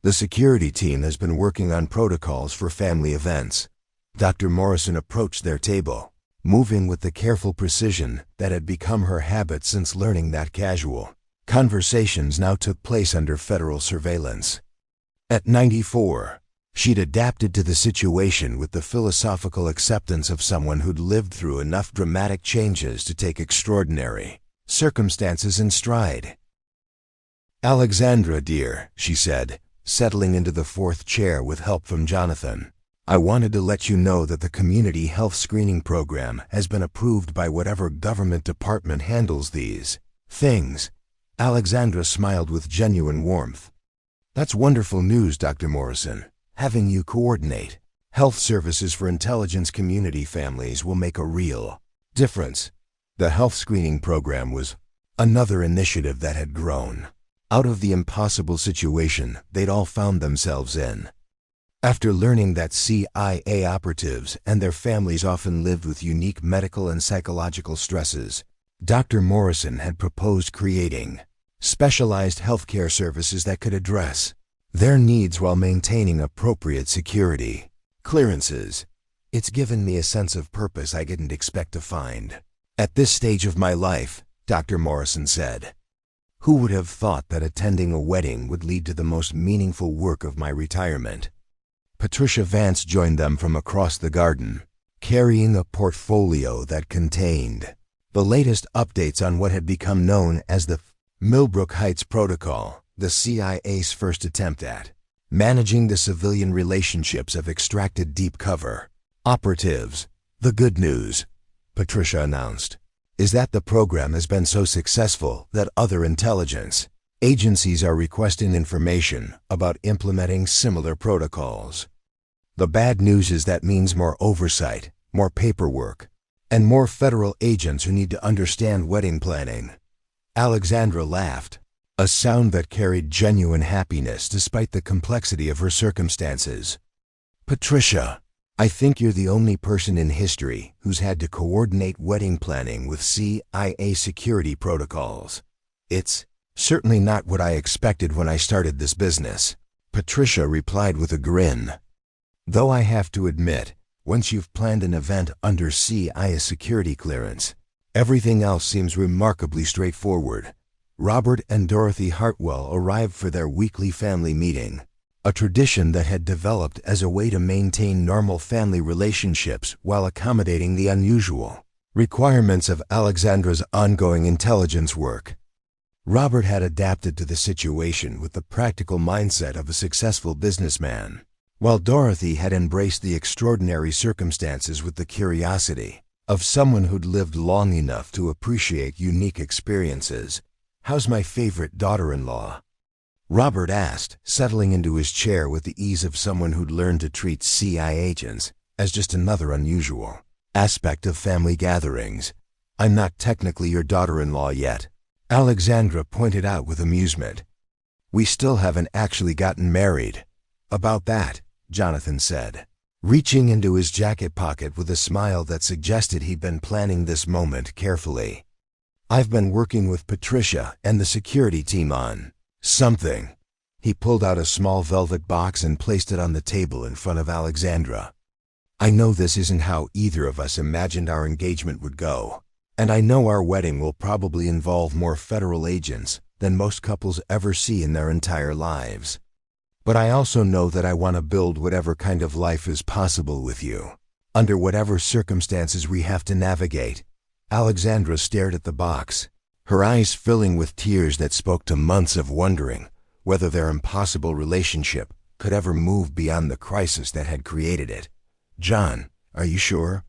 The security team has been working on protocols for family events. Dr. Morrison approached their table, moving with the careful precision that had become her habit since learning that casual conversations now took place under federal surveillance. At 94, she'd adapted to the situation with the philosophical acceptance of someone who'd lived through enough dramatic changes to take extraordinary circumstances in stride. Alexandra, dear, she said, settling into the fourth chair with help from Jonathan. I wanted to let you know that the community health screening program has been approved by whatever government department handles these things. Alexandra smiled with genuine warmth. That's wonderful news, Dr. Morrison. Having you coordinate health services for intelligence community families will make a real difference. The health screening program was another initiative that had grown out of the impossible situation they'd all found themselves in. After learning that CIA operatives and their families often lived with unique medical and psychological stresses, Dr. Morrison had proposed creating specialized healthcare services that could address their needs while maintaining appropriate security clearances. It's given me a sense of purpose I didn't expect to find at this stage of my life, Dr. Morrison said. Who would have thought that attending a wedding would lead to the most meaningful work of my retirement? Patricia Vance joined them from across the garden, carrying a portfolio that contained the latest updates on what had become known as the Millbrook Heights Protocol, the CIA's first attempt at managing the civilian relationships of extracted deep cover operatives. The good news, Patricia announced, is that the program has been so successful that other intelligence agencies are requesting information about implementing similar protocols. The bad news is that means more oversight, more paperwork, and more federal agents who need to understand wedding planning. Alexandra laughed, a sound that carried genuine happiness despite the complexity of her circumstances. Patricia, I think you're the only person in history who's had to coordinate wedding planning with CIA security protocols. It's certainly not what I expected when I started this business, Patricia replied with a grin. Though I have to admit, once you've planned an event under CIA security clearance, everything else seems remarkably straightforward. Robert and Dorothy Hartwell arrived for their weekly family meeting, a tradition that had developed as a way to maintain normal family relationships while accommodating the unusual requirements of Alexandra's ongoing intelligence work. Robert had adapted to the situation with the practical mindset of a successful businessman, while Dorothy had embraced the extraordinary circumstances with the curiosity of someone who'd lived long enough to appreciate unique experiences. "How's my favorite daughter-in-law?" Robert asked, settling into his chair with the ease of someone who'd learned to treat CIA agents as just another unusual aspect of family gatherings. "I'm not technically your daughter-in-law yet," Alexandra pointed out with amusement. "We still haven't actually gotten married." "About that," Jonathan said, reaching into his jacket pocket with a smile that suggested he'd been planning this moment carefully. "I've been working with Patricia and the security team on something." He pulled out a small velvet box and placed it on the table in front of Alexandra. "I know this isn't how either of us imagined our engagement would go, and I know our wedding will probably involve more federal agents than most couples ever see in their entire lives. But I also know that I want to build whatever kind of life is possible with you, under whatever circumstances we have to navigate." Alexandra stared at the box, her eyes filling with tears that spoke to months of wondering whether their impossible relationship could ever move beyond the crisis that had created it. "John, are you sure?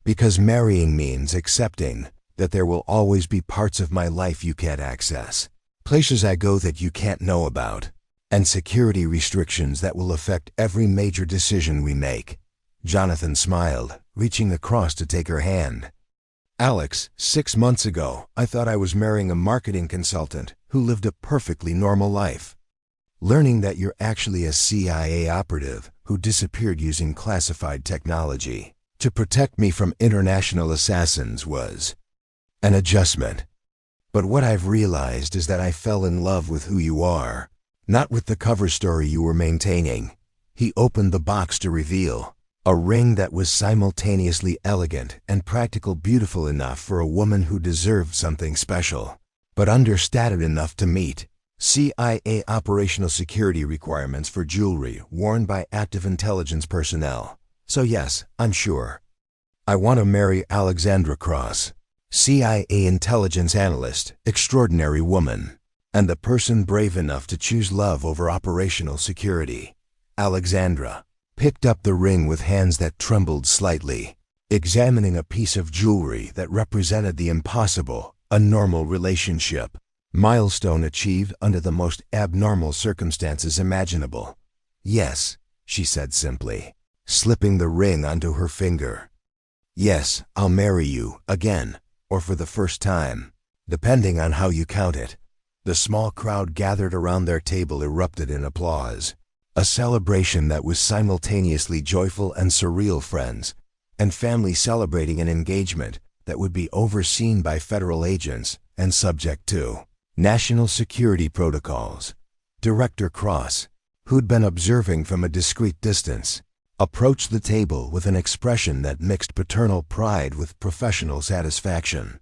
Because marrying means accepting that there will always be parts of my life you can't access, places I go that you can't know about, and security restrictions that will affect every major decision we make." Jonathan smiled, reaching across to take her hand. "Alex, 6 months ago, I thought I was marrying a marketing consultant who lived a perfectly normal life. Learning that you're actually a CIA operative who disappeared using classified technology to protect me from international assassins was an adjustment. But what I've realized is that I fell in love with who you are, not with the cover story you were maintaining." He opened the box to reveal a ring that was simultaneously elegant and practical, beautiful enough for a woman who deserved something special, but understated enough to meet CIA operational security requirements for jewelry worn by active intelligence personnel. "So yes, I'm sure. I want to marry Alexandra Cross, CIA intelligence analyst, extraordinary woman, and the person brave enough to choose love over operational security." Alexandra picked up the ring with hands that trembled slightly, examining a piece of jewelry that represented the impossible, a normal relationship milestone achieved under the most abnormal circumstances imaginable. "Yes," she said simply, slipping the ring onto her finger. "Yes, I'll marry you, again, or for the first time, depending on how you count it." The small crowd gathered around their table erupted in applause, a celebration that was simultaneously joyful and surreal. Friends and family celebrating an engagement that would be overseen by federal agents and subject to national security protocols. Director Cross, who'd been observing from a discreet distance, approached the table with an expression that mixed paternal pride with professional satisfaction.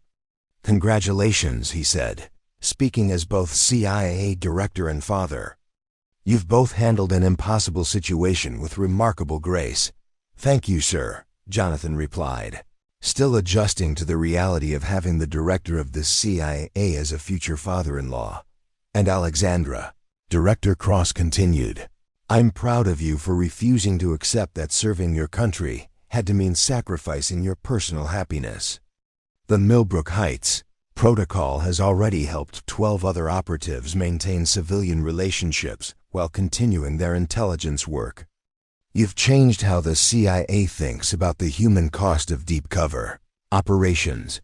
"Congratulations," he said, speaking as both CIA director and father. You've both handled an impossible situation with remarkable grace. Thank you, sir, Jonathan replied, still adjusting to the reality of having the director of the CIA as a future father-in-law. And Alexandra, Director Cross continued, I'm proud of you for refusing to accept that serving your country had to mean sacrificing your personal happiness. The Millbrook Heights protocol has already helped 12 other operatives maintain civilian relationships while continuing their intelligence work. You've changed how the CIA thinks about the human cost of deep cover operations.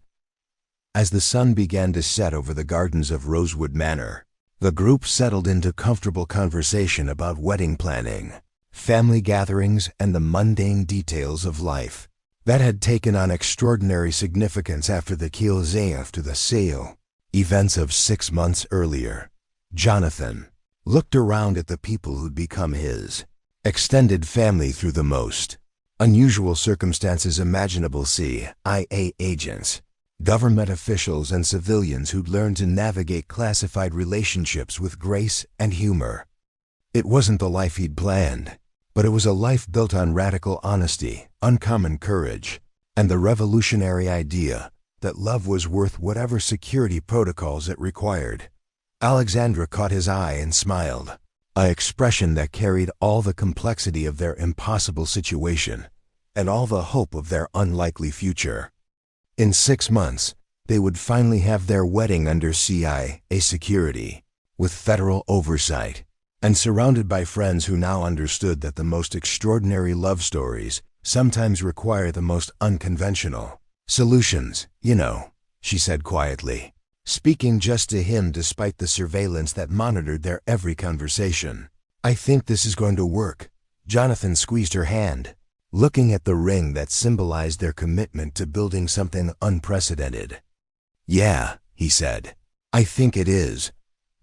As the sun began to set over the gardens of Rosewood Manor, the group settled into comfortable conversation about wedding planning, family gatherings, and the mundane details of life that had taken on extraordinary significance after the Kielzee to the Sale events of 6 months earlier. Jonathan looked around at the people who'd become his extended family through the most unusual circumstances imaginable. CIA agents, government officials, and civilians who'd learned to navigate classified relationships with grace and humor. It wasn't the life he'd planned, but it was a life built on radical honesty, uncommon courage, and the revolutionary idea that love was worth whatever security protocols it required. Alexandra caught his eye and smiled, an expression that carried all the complexity of their impossible situation and all the hope of their unlikely future. In 6 months, they would finally have their wedding under CIA security, with federal oversight, and surrounded by friends who now understood that the most extraordinary love stories sometimes require the most unconventional solutions, she said quietly, speaking just to him despite the surveillance that monitored their every conversation. I think this is going to work. Jonathan squeezed her hand, looking at the ring that symbolized their commitment to building something unprecedented. Yeah, he said, I think it is.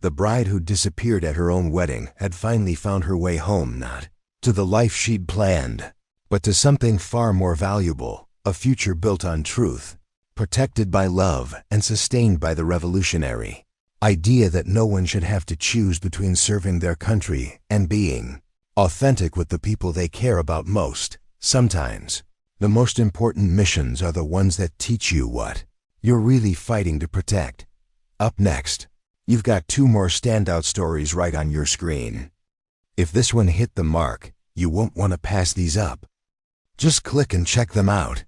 The bride who disappeared at her own wedding had finally found her way home, not to the life she'd planned, but to something far more valuable, a future built on truth, protected by love and sustained by the revolutionary idea that no one should have to choose between serving their country and being authentic with the people they care about most. Sometimes, the most important missions are the ones that teach you what you're really fighting to protect. Up next, you've got 2 more standout stories right on your screen. If this one hit the mark, you won't want to pass these up. Just click and check them out.